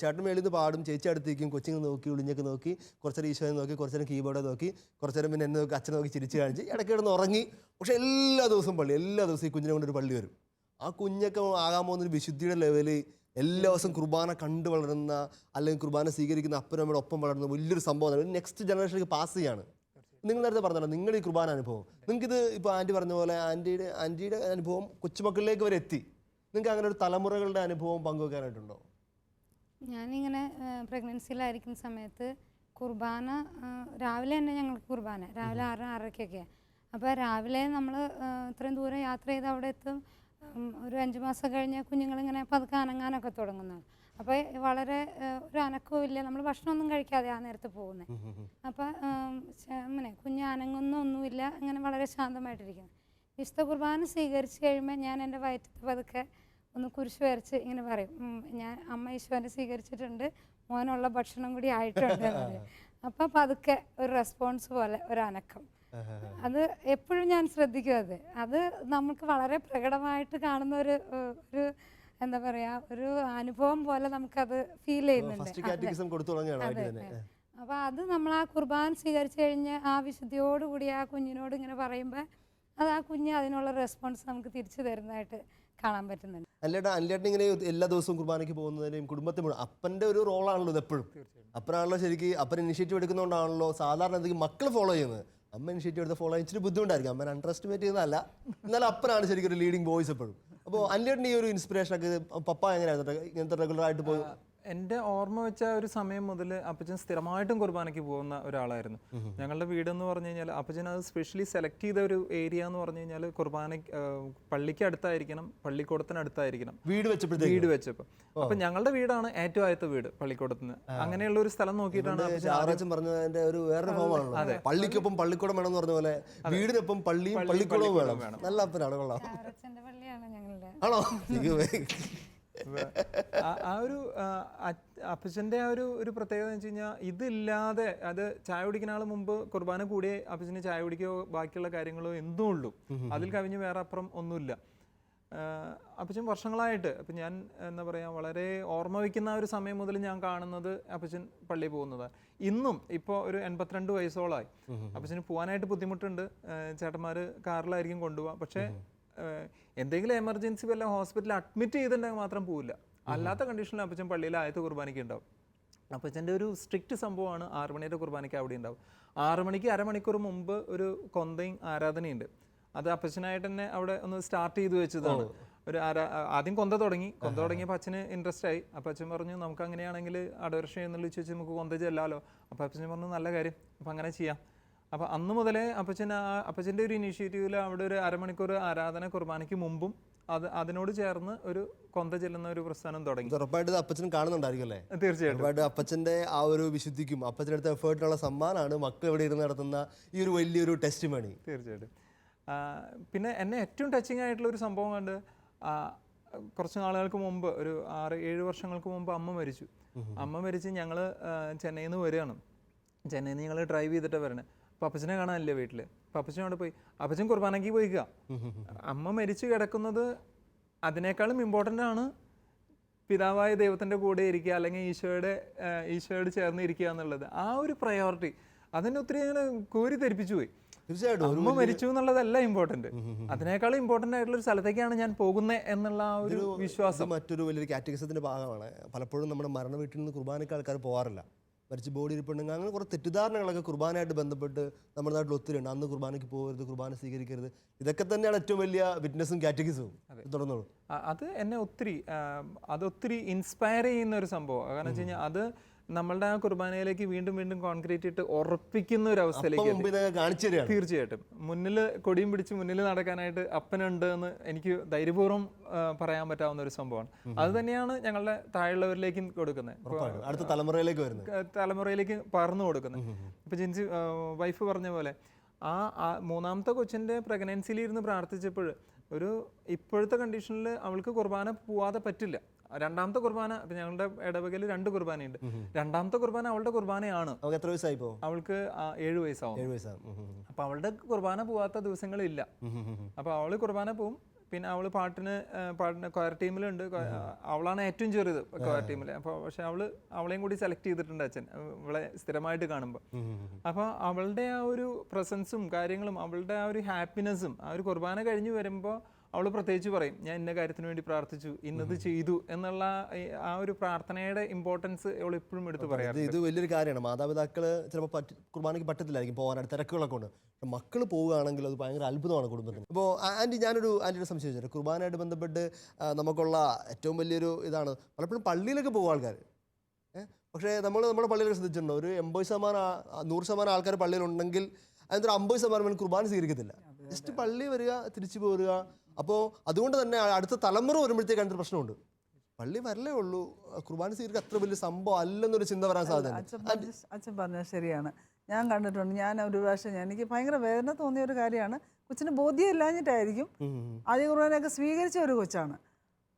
ചേട്ടൻ മേളിൽ നിന്ന് പാടും, ചേച്ചി അടുത്തേക്കും, കൊച്ചിങ്ങനെ നോക്കി ഒളിഞ്ഞൊക്കെ നോക്കി, കുറച്ചേരം ഈശോയെ നോക്കി, കുറച്ചേരം കീബോർഡ് നോക്കി, കുറച്ചേരം പിന്നെ എന്നെ നോക്കി, അച്ഛനെ നോക്കി ചിരിച്ച് കാണിച്ച് ഇടയ്ക്ക് കിടന്ന് ഉറങ്ങി. പക്ഷേ എല്ലാ ദിവസവും പള്ളി, എല്ലാ ദിവസവും ഈ കുഞ്ഞിനെ കൊണ്ടൊരു പള്ളി വരും. ആ കുഞ്ഞൊക്കെ ആകാൻ പോകുന്നൊരു വിശുദ്ധിയുടെ ലെവല്, എല്ലാ ദിവസവും കുർബാന കണ്ടു വളരുന്ന, അല്ലെങ്കിൽ കുർബാന സ്വീകരിക്കുന്ന അപ്പനമ്മയുടെ ഒപ്പം വളരുന്ന വലിയൊരു സംഭവമാണ്. നെക്സ്റ്റ് ജനറേഷനിലേക്ക് പാസ് ചെയ്യാണ്. നിങ്ങൾ നേരത്തെ പറഞ്ഞല്ലോ, നിങ്ങൾ ഈ കുർബാന അനുഭവം, നിങ്ങൾക്കിത് ഇപ്പോൾ ആൻറ്റി പറഞ്ഞ പോലെ ആൻറ്റിയുടെ അനുഭവം കൊച്ചുമക്കളിലേക്ക് വരെ എത്തി. നിങ്ങൾക്ക് അങ്ങനെ ഒരു തലമുറകളുടെ അനുഭവം പങ്കുവെക്കാനായിട്ടുണ്ടോ? ഞാനിങ്ങനെ പ്രഗ്നൻസിയിലായിരിക്കുന്ന സമയത്ത് കുർബാന രാവിലെ തന്നെ ഞങ്ങൾക്ക് കുർബാന രാവിലെ 6-6:30 അപ്പോൾ രാവിലെ നമ്മൾ ഇത്രയും ദൂരം യാത്ര ചെയ്ത് അവിടെ എത്തും. ഒരു 5 മാസം കഴിഞ്ഞ് കുഞ്ഞുങ്ങളിങ്ങനെ പതുക്കെ അനങ്ങാനൊക്കെ തുടങ്ങുന്നു. അപ്പോൾ വളരെ ഒരു അനക്കവും ഇല്ല, നമ്മൾ ഭക്ഷണമൊന്നും കഴിക്കാതെ ആ നേരത്ത് പോകുന്നത്. അപ്പോൾ അങ്ങനെ കുഞ്ഞ് അനങ്ങുന്നൊന്നുമില്ല, അങ്ങനെ വളരെ ശാന്തമായിട്ടിരിക്കുന്നു. വിശുദ്ധ കുർബാന സ്വീകരിച്ച് കഴിയുമ്പോൾ ഞാൻ എൻ്റെ വയറ്റത്ത് പതുക്കെ ഒന്ന് കുരിശ് വരച്ച് ഇങ്ങനെ പറയും, ഞാൻ അമ്മ ഈശോനെ സ്വീകരിച്ചിട്ടുണ്ട്, മോനുള്ള ഭക്ഷണം കൂടി ആയിട്ടുണ്ട്. അപ്പം പതുക്കെ ഒരു റെസ്പോൺസ് പോലെ ഒരു അനക്കം. അത് എപ്പോഴും ഞാൻ ശ്രദ്ധിക്കും. അത് നമുക്ക് വളരെ പ്രകടമായിട്ട് കാണുന്ന ഒരു എന്താ പറയാ, ഒരു അനുഭവം പോലെ നമുക്കത് ഫീൽ ചെയ്യുന്നുണ്ട്. അപ്പൊ അത് നമ്മൾ ആ കുർബാന സ്വീകരിച്ചു കഴിഞ്ഞ് ആ വിശുദ്ധിയോടുകൂടി ആ കുഞ്ഞിനോട് ഇങ്ങനെ പറയുമ്പോൾ അത് ആ കുഞ്ഞ് അതിനുള്ള റെസ്പോൺസ് നമുക്ക് തിരിച്ചു തരുന്നതായിട്ട് കാണാൻ പറ്റുന്നുണ്ട്. അല്ലേട്ടൻ ഇങ്ങനെ എല്ലാ ദിവസവും കുർബാനയ്ക്ക് പോകുന്നതിനും കുടുംബത്തെ അപ്പൻ്റെ ഒരു റോളാണല്ലോ ഇത് എപ്പോഴും. അപ്പനാണല്ലോ ശരിക്കും, അപ്പൻ ഇനിഷ്യേറ്റീവ് എടുക്കുന്നതുകൊണ്ടാണല്ലോ സാധാരണ എന്തെങ്കിലും മക്കൾ ഫോളോ ചെയ്യുന്നത്. അമ്മ ഇനിഷ്യേറ്റീവ് എടുത്ത് ഫോളോ ഇച്ചിരി ബുദ്ധിമുട്ടായിരിക്കും, അമ്മ അണ്ടർ എസ്റ്റിമേറ്റ് ചെയ്യുന്നതല്ല, എന്നാലും അപ്പനാണ് ശരിക്കും ഒരു ലീഡിങ് വോയിസ് എപ്പോഴും. അപ്പോൾ അല്ലേട്ടൻ ഈ ഒരു ഇൻസ്പിറേഷൻ ഒക്കെ പപ്പ എങ്ങനെയായിരുന്നു ഇങ്ങനത്തെ റെഗുലർ ആയിട്ട് പോയി? എൻ്റെ ഓർമ്മ വെച്ച ഒരു സമയം മുതൽ അപ്പച്ചൻ സ്ഥിരമായിട്ടും കുർബാനയ്ക്ക് പോകുന്ന ഒരാളായിരുന്നു. ഞങ്ങളുടെ വീടെന്ന് പറഞ്ഞു കഴിഞ്ഞാൽ അപ്പച്ചൻ അത് സ്പെഷ്യലി സെലക്ട് ചെയ്ത ഒരു ഏരിയ എന്ന് പറഞ്ഞു കഴിഞ്ഞാൽ പള്ളിക്ക് അടുത്തായിരിക്കണം, പള്ളിക്കൂടത്തിന് അടുത്തായിരിക്കണം വീട് വെച്ചപ്പോൾ. അപ്പൊ ഞങ്ങളുടെ വീടാണ് ഏറ്റവും ആദ്യത്തെ വീട് പള്ളിക്കൂടത്തിന്. അങ്ങനെയുള്ള ഒരു സ്ഥലം നോക്കിയിട്ടാണ് പറഞ്ഞതിന്റെ ഒരു വേറെ ഫോമാണല്ലോ, പള്ളിക്കൊപ്പം പള്ളിക്കൂടം വേണം എന്ന് പറഞ്ഞ പോലെ വീടിനൊപ്പം പള്ളിയും പള്ളിക്കൂടവും വേണം. നല്ല അപ്പനാണ്, കൊള്ളാം. ആണോ? ആ ഒരു അപ്പച്ചൻ്റെ ആ ഒരു പ്രത്യേകത എന്ന് വെച്ച് കഴിഞ്ഞാൽ ഇതില്ലാതെ, അത് ചായ കുടിക്കുന്ന ആൾ മുമ്പ് കുർബാന കൂടിയേ അപ്പച്ചന് ചായ കുടിക്കുകയോ ബാക്കിയുള്ള കാര്യങ്ങളോ എന്തും ഉള്ളൂ, അതിൽ കവിഞ്ഞ് വേറെ അപ്പുറം ഒന്നുമില്ല. അപ്പച്ചൻ വർഷങ്ങളായിട്ട്, അപ്പം ഞാൻ എന്താ പറയുക, വളരെ ഓർമ്മ വയ്ക്കുന്ന ആ ഒരു സമയം മുതൽ ഞാൻ കാണുന്നത് അപ്പച്ചൻ പള്ളിയിൽ പോകുന്നതാണ്. ഇന്നും ഇപ്പോൾ ഒരു 82 വയസ്സോളമായി. അപ്പച്ചന് പോകാനായിട്ട് ബുദ്ധിമുട്ടുണ്ട്, ചേട്ടന്മാർ കാറിലായിരിക്കും കൊണ്ടുപോകാം. പക്ഷേ എന്തെങ്കിലും എമർജൻസി വല്ല ഹോസ്പിറ്റലിൽ അഡ്മിറ്റ് ചെയ്തിട്ടുണ്ടെങ്കിൽ മാത്രം പോവില്ല. അല്ലാത്ത കണ്ടീഷനിൽ അപ്പച്ചൻ പള്ളിയിൽ ആദ്യത്തെ കുർബാനയ്ക്ക് ഉണ്ടാവും. അപ്പച്ചൻ്റെ ഒരു സ്ട്രിക്റ്റ് സംഭവമാണ് 6 മണിയുടെ കുർബാനയ്ക്ക് അവിടെ ഉണ്ടാവും. 6 മണിക്ക് അരമണിക്കൂർ മുമ്പ് ഒരു കൊന്തയും ആരാധനയുണ്ട്. അത് അപ്പച്ചനായിട്ട് തന്നെ അവിടെ ഒന്ന് സ്റ്റാർട്ട് ചെയ്ത് വെച്ചതാണ്. ആദ്യം കൊന്ത തുടങ്ങിയപ്പോൾ അച്ഛന് ഇൻട്രസ്റ്റ് ആയി. അപ്പം അച്ഛൻ പറഞ്ഞു, നമുക്ക് അങ്ങനെയാണെങ്കിൽ അടവർഷം എന്നുള്ള വെച്ച് നമുക്ക് കൊന്ത ചെല്ലാലോ. അപ്പം അപ്പച്ചൻ പറഞ്ഞു, നല്ല കാര്യം, അപ്പം അങ്ങനെ ചെയ്യാം. അപ്പം അന്ന് മുതലേ അപ്പച്ചൻ്റെ ഒരു ഇനീഷ്യേറ്റീവിൽ അവിടെ ഒരു അരമണിക്കൂർ ആരാധന കുർബാനയ്ക്ക് മുമ്പും അതിനോട് ചേർന്ന് ഒരു കൊന്ത ചെല്ലുന്ന ഒരു പ്രസ്ഥാനം തുടങ്ങി. ഉറപ്പായിട്ട് അപ്പച്ചൻ കാണുന്നുണ്ടായിരിക്കും അല്ലേ? തീർച്ചയായിട്ടും. അപ്പച്ചൻ്റെ ആ ഒരു വിശുദ്ധിക്കും അപ്പച്ചനടുത്ത എഫേർട്ടിനുള്ള സമ്മാനമാണ് മക്കൾ ഇവിടെ ഇരുന്ന് നടത്തുന്ന ഈ ഒരു വലിയൊരു ടെസ്റ്റ് മണി. തീർച്ചയായിട്ടും. പിന്നെ എന്നെ ഏറ്റവും ടച്ചിങ് ആയിട്ടുള്ള ഒരു സംഭവം കണ്ട്, കുറച്ച് നാളുകൾക്ക് മുമ്പ്, ഒരു 6-7 വർഷങ്ങൾക്ക് മുമ്പ് അമ്മ മരിച്ച് ഞങ്ങൾ ചെന്നൈയിൽ നിന്ന് വരികയാണ്. ചെന്നൈയിൽ നിന്ന് ഞങ്ങൾ ഡ്രൈവ് ചെയ്തിട്ടാണ് വരണേ. അപ്പോൾ അപ്പച്ചനെ കാണാനില്ല വീട്ടിൽ. അപ്പം അപ്പച്ചൻ അവിടെ പോയി, അപ്പച്ചൻ കുർബാനയ്ക്ക് പോയിക്കുക. അമ്മ മരിച്ചു കിടക്കുന്നത് അതിനേക്കാളും ഇമ്പോർട്ടൻ്റ് ആണ് പിതാവായ ദൈവത്തിൻ്റെ കൂടെ ഇരിക്കുക, അല്ലെങ്കിൽ ഈശോയോട് ചേർന്ന് ഇരിക്കുക എന്നുള്ളത്. ആ ഒരു പ്രയോറിറ്റി അതിനെ ഒത്തിരി അങ്ങനെ കോരി ധരിപ്പിച്ചു പോയി. തീർച്ചയായിട്ടും അമ്മ മരിച്ചു എന്നുള്ളതല്ല ഇമ്പോർട്ടന്റ്, അതിനേക്കാളും ഇമ്പോർട്ടന്റ് ആയിട്ടുള്ള ഒരു സ്ഥലത്തേക്കാണ് ഞാൻ പോകുന്നത് എന്നുള്ള ആ ഒരു വിശ്വാസം മറ്റൊരു വലിയൊരു കാറ്റഗറിസത്തിന്റെ ഭാഗമാണ്. പലപ്പോഴും നമ്മുടെ മരണ വീട്ടിൽ നിന്ന് കുർബാനയ്ക്ക് ആൾക്കാർ പോകാറില്ല. മരിച്ച് ബോഡി ഇരിപ്പുണ്ടെങ്കിൽ അങ്ങനെ കുറേ തെറ്റിദ്ധാരണകളൊക്കെ കുർബാനയായിട്ട് ബന്ധപ്പെട്ട് നമ്മുടെ നാട്ടിൽ ഒത്തിരി ഉണ്ട്. അന്ന് കുർബാനയ്ക്ക് പോകരുത്, കുർബാന സ്വീകരിക്കരുത്, ഇതൊക്കെ തന്നെയാണ് ഏറ്റവും വലിയ വിറ്റ്നസും കാറ്റഗറിസവും. തുടർന്നോളൂ. അത് എന്നെ ഒത്തിരി ഇൻസ്പയർ ചെയ്യുന്ന ഒരു സംഭവം. കാരണം വെച്ച് കഴിഞ്ഞാൽ അത് നമ്മളുടെ ആ കുർബാനയിലേക്ക് വീണ്ടും വീണ്ടും കോൺക്രീറ്റ് ഇട്ട് ഉറപ്പിക്കുന്ന ഒരു അവസ്ഥയിലേക്ക്. തീർച്ചയായിട്ടും മുന്നിൽ കൊടിയും പിടിച്ച് മുന്നിൽ നടക്കാനായിട്ട് അപ്പനുണ്ട് എന്ന് എനിക്ക് ധൈര്യപൂർവ്വം പറയാൻ പറ്റാവുന്ന ഒരു സംഭവമാണ്. അത് തന്നെയാണ് ഞങ്ങളുടെ താഴെയുള്ളവരിലേക്കും കൊടുക്കുന്നത്, അടുത്ത തലമുറയിലേക്ക് പകർന്നു കൊടുക്കുന്നത്. ഇപ്പൊ ജിൻസി വൈഫ് പറഞ്ഞ പോലെ ആ മൂന്നാമത്തെ കൊച്ചിന്റെ പ്രഗ്നൻസിയിൽ ഇരുന്ന് പ്രാർത്ഥിച്ചപ്പോൾ ഇപ്പോഴത്തെ കണ്ടീഷനിൽ അവൾക്ക് കുർബാന പോവാതെ പറ്റില്ല. രണ്ടാമത്തെ കുർബാന, ഇപ്പൊ ഞങ്ങളുടെ ഇടവകയിൽ 2 കുർബാനയുണ്ട്. രണ്ടാമത്തെ കുർബാന അവളുടെ കുർബാനയാണ്. എത്ര വയസ്സായി? അവൾക്ക് 7 വയസ്സാവും. അപ്പൊ അവളുടെ കുർബാന പോവാത്ത ദിവസങ്ങളില്ല. അപ്പൊ അവള് കുർബാന പോവും. പിന്നെ അവള് പാട്ടിന് കൊയർ ടീമിലുണ്ട്. അവളാണ് ഏറ്റവും ചെറുത് കൊയർ ടീമിൽ. അപ്പോൾ പക്ഷെ അവളെയും കൂടി സെലക്ട് ചെയ്തിട്ടുണ്ട് അച്ഛൻ, അവളെ സ്ഥിരമായിട്ട് കാണുമ്പോൾ. അപ്പോൾ അവളുടെ ആ ഒരു പ്രസൻസും കാര്യങ്ങളും അവളുടെ ആ ഒരു ഹാപ്പിനെസ്സും ആ ഒരു കുർബാന കഴിഞ്ഞ് വരുമ്പോൾ അവൾ പ്രത്യേകിച്ച് പറയും, ഞാൻ ഇന്ന കാര്യത്തിന് വേണ്ടി പ്രാർത്ഥിച്ചു, ഇന്നത് ചെയ്തു എന്നുള്ള ആ ഒരു പ്രാർത്ഥനയുടെ ഇമ്പോർട്ടൻസ് അവൾ എപ്പോഴും എടുത്ത് പറയാറ്. ഇത് വലിയൊരു കാര്യമാണ്. മാതാപിതാക്കൾ ചിലപ്പോൾ കുർബാനയ്ക്ക് പറ്റത്തില്ലായിരിക്കും, പോകാനായിട്ട് തിരക്കുകളൊക്കെ ഉണ്ട്. മക്കൾ പോവുകയാണെങ്കിൽ അത് ഭയങ്കര അത്ഭുതമാണ് കുടുംബത്തിന്. അപ്പോൾ ഞാനൊരു ആൻറ്റിയുടെ സംശയം ചോദിച്ചത്, കുർബാനയായിട്ട് ബന്ധപ്പെട്ട് നമുക്കുള്ള ഏറ്റവും വലിയൊരു ഇതാണ് പലപ്പോഴും പള്ളിയിലൊക്കെ പോകും ആൾക്കാർ. പക്ഷേ നമ്മുടെ പള്ളിയിലൊക്കെ ശ്രദ്ധിച്ചിട്ടുണ്ടോ, ഒരു 80%-100% ആൾക്കാർ പള്ളിയിലുണ്ടെങ്കിൽ അതിനൊരു 50% കുർബാന സ്വീകരിക്കത്തില്ല. ജസ്റ്റ് പള്ളി വരിക, തിരിച്ചു പോരുക. അപ്പോൾ അതുകൊണ്ട് തന്നെ അടുത്ത തലമുറ വരുമ്പോഴത്തേക്ക് അതിനൊരു പ്രശ്നമുണ്ട്. പള്ളി വരലേ ഉള്ളൂ, കുർബാന സ്വീകരിക്കുക അത്ര വലിയ സംഭവം അല്ലെന്നൊരു ചിന്ത വരാൻ സാധ്യത. അച്ഛൻ പറഞ്ഞത് ശരിയാണ്. ഞാൻ കണ്ടിട്ടുണ്ട്. ഞാൻ ഒരു പ്രാവശ്യം എനിക്ക് ഭയങ്കര വേദന തോന്നിയ ഒരു കാര്യമാണ്. കൊച്ചിന് ബോധ്യം ഇല്ലാഞ്ഞിട്ടായിരിക്കും. ആദ്യ കുർബാനയൊക്കെ സ്വീകരിച്ച ഒരു കൊച്ചാണ്.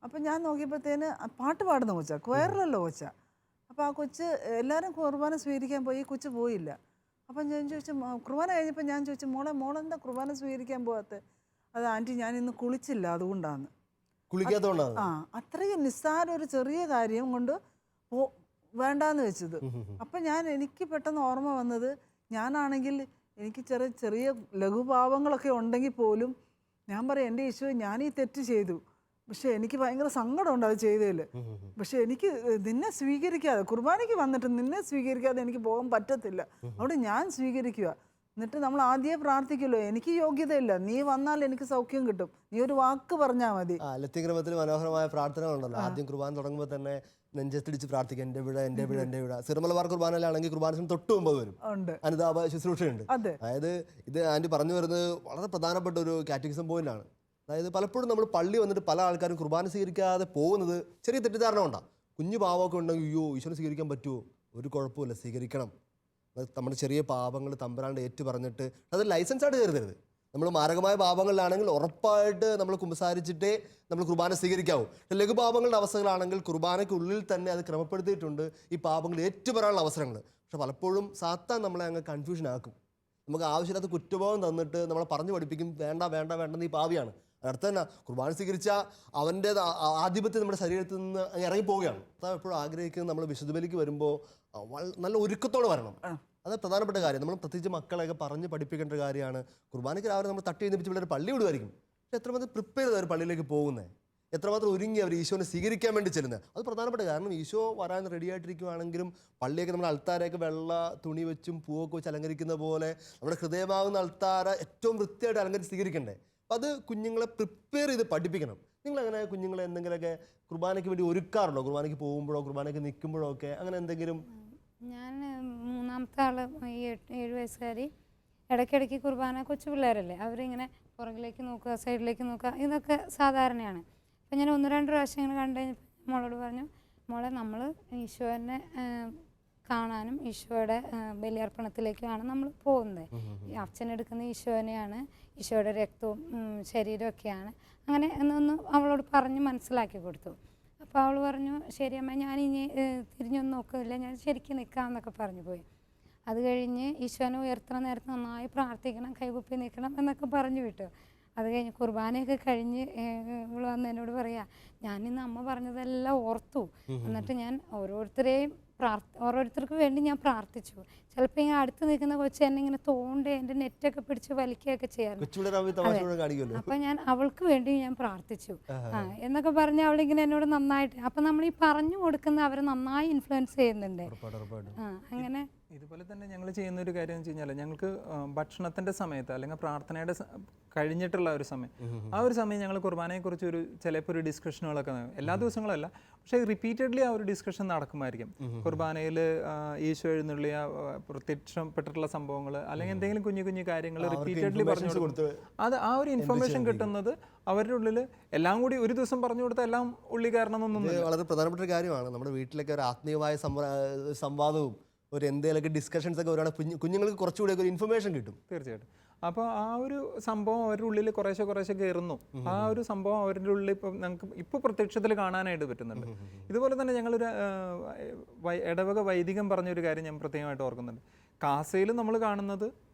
അപ്പം ഞാൻ നോക്കിയപ്പോഴത്തേന് പാട്ട് പാടുന്ന കൊച്ചാണ്, ക്വയറിലല്ലോ കൊച്ചാ. അപ്പോൾ ആ കൊച്ച് എല്ലാവരും കുർബാന സ്വീകരിക്കാൻ പോയി, ഈ കൊച്ച് പോയില്ല. അപ്പം ഞാൻ ചോദിച്ചു, കുർബാന കഴിഞ്ഞപ്പോൾ ഞാൻ ചോദിച്ചു, മോളെന്താ കുർബാന സ്വീകരിക്കാൻ പോകാത്തത്? അത് ആൻറ്റി ഞാൻ ഇന്ന് കുളിച്ചില്ല അതുകൊണ്ടാണ്. കുളിക്കാത്തതുകൊണ്ടാണ്. അത്രയും നിസ്സാര ഒരു ചെറിയ കാര്യം കൊണ്ട് വേണ്ടാന്ന് വെച്ചത്. അപ്പം എനിക്ക് പെട്ടെന്ന് ഓർമ്മ വന്നത്, ഞാനാണെങ്കിൽ എനിക്ക് ചെറിയ ലഘുഭാവങ്ങളൊക്കെ ഉണ്ടെങ്കിൽ പോലും ഞാൻ പറയാം, എൻ്റെ ഈശോ ഞാൻ ഈ തെറ്റ് ചെയ്തു, പക്ഷെ എനിക്ക് ഭയങ്കര സങ്കടമുണ്ട് അത് ചെയ്തതിൽ. പക്ഷെ എനിക്ക് നിന്നെ സ്വീകരിക്കാതെ, കുർബാനയ്ക്ക് വന്നിട്ട് നിന്നെ സ്വീകരിക്കാതെ എനിക്ക് പോകാൻ പറ്റത്തില്ല. അതുകൊണ്ട് ഞാൻ സ്വീകരിക്കുക. എന്നിട്ട് നമ്മൾ ആദ്യമേ പ്രാർത്ഥിക്കുമല്ലോ, എനിക്ക് യോഗ്യതയില്ല, നീ വന്നാൽ എനിക്ക് സൗഖ്യം കിട്ടും, നീ ഒരു വാക്ക് പറഞ്ഞാൽ മതി. ലത്തീക്രമത്തിൽ മനോഹരമായ പ്രാർത്ഥനകളുണ്ടല്ലോ. ആദ്യം കുർബാന തുടങ്ങുമ്പോൾ തന്നെ നെഞ്ചത്തിടിച്ച് പ്രാർത്ഥിക്കുക, എൻ്റെ വീട് എൻ്റെ വീട് എൻ്റെ വീട്. സിറമലബാർ കുർബാനയിലാണെങ്കിൽ കുർബാനത്തിന് തൊട്ട് മുമ്പ് വരും അനുതാപ ശുശ്രൂഷയുണ്ട്. അതായത് ഇത് ആൻറ്റി പറഞ്ഞു വരുന്നത് വളരെ പ്രധാനപ്പെട്ട ഒരു കാറ്റഗിസം പോയിന്റാണ്. അതായത് പലപ്പോഴും നമ്മൾ പള്ളി വന്നിട്ട് പല ആൾക്കാരും കുർബാന സ്വീകരിക്കാതെ പോകുന്നത് ചെറിയ തെറ്റിദ്ധാരണ ഉണ്ടാകും. കുഞ്ഞു പാവമൊക്കെ ഉണ്ടെങ്കിൽ അയ്യോ ഈശ്വരനെ സ്വീകരിക്കാൻ പറ്റുമോ? ഒരു കുഴപ്പമില്ല, സ്വീകരിക്കണം. നമ്മുടെ ചെറിയ പാപങ്ങൾ തമ്പുരാണ്ട് ഏറ്റു പറഞ്ഞിട്ട് അത് ലൈസൻസായിട്ട് കരുതരുത്. നമ്മൾ മാരകമായ പാപങ്ങളിലാണെങ്കിൽ ഉറപ്പായിട്ട് നമ്മൾ കുമ്പസാരിച്ചിട്ടേ നമ്മൾ കുർബാന സ്വീകരിക്കാവൂ. ലഘുപാപങ്ങളുടെ അവസ്ഥകളാണെങ്കിൽ കുർബാനയ്ക്കുള്ളിൽ തന്നെ അത് ക്രമപ്പെടുത്തിയിട്ടുണ്ട് ഈ പാപങ്ങൾ ഏറ്റുപറയാനുള്ള അവസരങ്ങൾ. പക്ഷെ പലപ്പോഴും സാത്താൻ നമ്മളെ അങ്ങ് കൺഫ്യൂഷൻ ആക്കും. നമുക്ക് ആവശ്യമില്ലാത്ത കുറ്റബോധം തന്നിട്ട് നമ്മളെ പറഞ്ഞു പഠിപ്പിക്കും, വേണ്ട വേണ്ട വേണ്ട നീ പാവിയാണ്. അടുത്ത തന്നെ കുർബാന സ്വീകരിച്ച അവൻ്റെ ആധിപത്യം നമ്മുടെ ശരീരത്തിൽ നിന്ന് ഇറങ്ങിപ്പോവുകയാണ്. എപ്പോഴും ആഗ്രഹിക്കുന്നത് നമ്മൾ വിശുദ്ധ ബലിക്ക് വരുമ്പോൾ നല്ല ഒരുക്കത്തോടെ വരണം. അത് പ്രധാനപ്പെട്ട കാര്യം. നമ്മൾ പ്രത്യേകിച്ച് മക്കളെയൊക്കെ പറഞ്ഞ് പഠിപ്പിക്കേണ്ട കാര്യമാണ്. കുർബാനയ്ക്ക് രാവിലെ നമ്മൾ തട്ടി എഴുന്നേപ്പിച്ച് പിള്ളേർ പള്ളി വിടുമായിരിക്കും. പക്ഷെ എത്രമാത്രം പ്രിപ്പയർ ചെയ്ത് അവർ പള്ളിയിലേക്ക് പോകുന്നത്, എത്രമാത്രം ഒരുങ്ങി അവർ ഈശോനെ സ്വീകരിക്കാൻ വേണ്ടി ചെല്ലുന്നത്, അത് പ്രധാനപ്പെട്ട കാരണം. ഈശോ വരാൻ റെഡി ആയിട്ടിരിക്കുവാണെങ്കിലും പള്ളിയൊക്കെ നമ്മൾ അൾത്താരയൊക്കെ വെള്ള തുണി വെച്ചും പൂവൊക്കെ വെച്ച് അലങ്കരിക്കുന്ന പോലെ നമ്മുടെ ഹൃദയമാകുന്ന അൾത്താര ഏറ്റവും വൃത്തിയായിട്ട് അലങ്കരിച്ച് സ്വീകരിക്കണ്ടേ. അപ്പം അത് കുഞ്ഞുങ്ങളെ പ്രിപ്പയർ ചെയ്ത് പഠിപ്പിക്കണം. നിങ്ങളങ്ങനെ കുഞ്ഞുങ്ങളെ എന്തെങ്കിലുമൊക്കെ കുർബാനയ്ക്ക് വേണ്ടി ഒരുക്കാറുണ്ടോ? കുർബാനയ്ക്ക് പോകുമ്പോഴോ കുർബാനയ്ക്ക് നിൽക്കുമ്പോഴോ ഒക്കെ അങ്ങനെ എന്തെങ്കിലും? ഞാൻ മൂന്നാമത്തെ ആള് ഈ 7 വയസ്സുകാരി ഇടയ്ക്കിടയ്ക്ക് കുർബാന, കൊച്ചു പിള്ളേരല്ലേ, അവരിങ്ങനെ പുറകിലേക്ക് നോക്കുക, സൈഡിലേക്ക് നോക്കുക, ഇതൊക്കെ സാധാരണയാണ്. അപ്പം ഞാൻ 1-2 പ്രാവശ്യം ഇങ്ങനെ കണ്ടു കഴിഞ്ഞപ്പോൾ മോളോട് പറഞ്ഞു, മോളെ നമ്മൾ ഈശോനെ കാണാനും ഈശോയുടെ ബലിയർപ്പണത്തിലേക്കുമാണ് നമ്മൾ പോകുന്നത്. അച്ഛനെടുക്കുന്ന ഈശോനെയാണ്, ഈശോയുടെ രക്തവും ശരീരമൊക്കെയാണ്, അങ്ങനെ എന്നൊന്ന് അവളോട് പറഞ്ഞ് മനസ്സിലാക്കി കൊടുത്തു. അപ്പോൾ അവൾ പറഞ്ഞു, ശരി അമ്മ, ഞാൻ ഇനി തിരിഞ്ഞൊന്നും നോക്കുന്നില്ല, ഞാൻ ശരിക്കും നിൽക്കാമെന്നൊക്കെ പറഞ്ഞു പോയി. അത് കഴിഞ്ഞ് ഈശോനെ ഉയർത്തുന്ന നേരത്ത് നന്നായി പ്രാർത്ഥിക്കണം, കൈകുപ്പി നിൽക്കണം എന്നൊക്കെ പറഞ്ഞു വിട്ടു. അത് കഴിഞ്ഞ് കുർബാനയൊക്കെ കഴിഞ്ഞ് ഇവൾ വന്ന് എന്നോട് പറയാ, ഞാനിന്ന് അമ്മ പറഞ്ഞതെല്ലാം ഓർത്തു, എന്നിട്ട് ഞാൻ ഓരോരുത്തർക്ക് വേണ്ടി ഞാൻ പ്രാർത്ഥിച്ചു. ചിലപ്പോൾ ഇങ്ങനെ അടുത്ത് നിൽക്കുന്ന കൊച്ചു എന്നെ ഇങ്ങനെ തോണ്ടി എൻ്റെ നെറ്റൊക്കെ പിടിച്ച് വലിക്കുകയൊക്കെ ചെയ്യാറുണ്ട്. അപ്പം ഞാൻ അവൾക്ക് വേണ്ടി ഞാൻ പ്രാർത്ഥിച്ചു എന്നൊക്കെ പറഞ്ഞ് അവളിങ്ങനെ എന്നോട് നന്നായിട്ട്, അപ്പം നമ്മൾ ഈ പറഞ്ഞു കൊടുക്കുന്ന അവരെ നന്നായി ഇൻഫ്ലുവൻസ് ചെയ്യുന്നുണ്ട്. അങ്ങനെ ഇതുപോലെ തന്നെ ഞങ്ങൾ ചെയ്യുന്ന ഒരു കാര്യം എന്ന് വെച്ച് കഴിഞ്ഞാൽ, ഞങ്ങൾക്ക് ഭക്ഷണത്തിൻ്റെ സമയത്ത് അല്ലെങ്കിൽ പ്രാർത്ഥനയുടെ കഴിഞ്ഞിട്ടുള്ള ഒരു സമയം, ആ ഒരു സമയം ഞങ്ങൾ കുർബാനയെക്കുറിച്ച് ചിലപ്പോൾ ഒരു ഡിസ്കഷനുകളൊക്കെ, എല്ലാ ദിവസങ്ങളല്ല പക്ഷേ റിപ്പീറ്റഡ്ലി ആ ഒരു ഡിസ്കഷൻ നടക്കുമായിരിക്കും. കുർബാനയിൽ ഈശോ എഴുന്നള്ളിയ പ്രത്യക്ഷപ്പെട്ടിട്ടുള്ള സംഭവങ്ങൾ അല്ലെങ്കിൽ എന്തെങ്കിലും കുഞ്ഞു കുഞ്ഞു കാര്യങ്ങൾ റിപ്പീറ്റഡ്ലി പറഞ്ഞു കൊടുത്തു. അത് ആ ഒരു ഇൻഫർമേഷൻ കിട്ടുന്നത് അവരുടെ ഉള്ളിൽ എല്ലാം കൂടി ഒരു ദിവസം പറഞ്ഞു കൊടുത്താൽ എല്ലാം ഉള്ളി കയറണമെന്നൊന്നും. വളരെ പ്രധാനപ്പെട്ട ഒരു കാര്യമാണ്. നമ്മുടെ വീട്ടിലൊക്കെ ഒരു ആത്മീയമായ സംവാദവും ഒരു എന്തെങ്കിലുമൊക്കെ ഡിസ്കഷൻസ് ഒക്കെ വരുവാണ്, കുഞ്ഞുങ്ങൾക്ക് കുറച്ചുകൂടി ഒരു ഇൻഫർമേഷൻ കിട്ടും. തീർച്ചയായിട്ടും. അപ്പോൾ ആ ഒരു സംഭവം അവരുടെ ഉള്ളിൽ കുറേശ്ശെ കയറുന്നു. ആ ഒരു സംഭവം അവരുടെ ഉള്ളിൽ ഇപ്പം നമുക്ക് ഇപ്പോൾ പ്രത്യക്ഷത്തിൽ കാണാനായിട്ട് പറ്റുന്നുണ്ട്. ഇതുപോലെ തന്നെ ഞങ്ങളൊരു ഇടവക വൈദികം പറഞ്ഞൊരു കാര്യം ഞാൻ പ്രത്യേകമായിട്ട് ഓർക്കുന്നുണ്ട്. കാസയിൽ നമ്മൾ കാണുന്നത്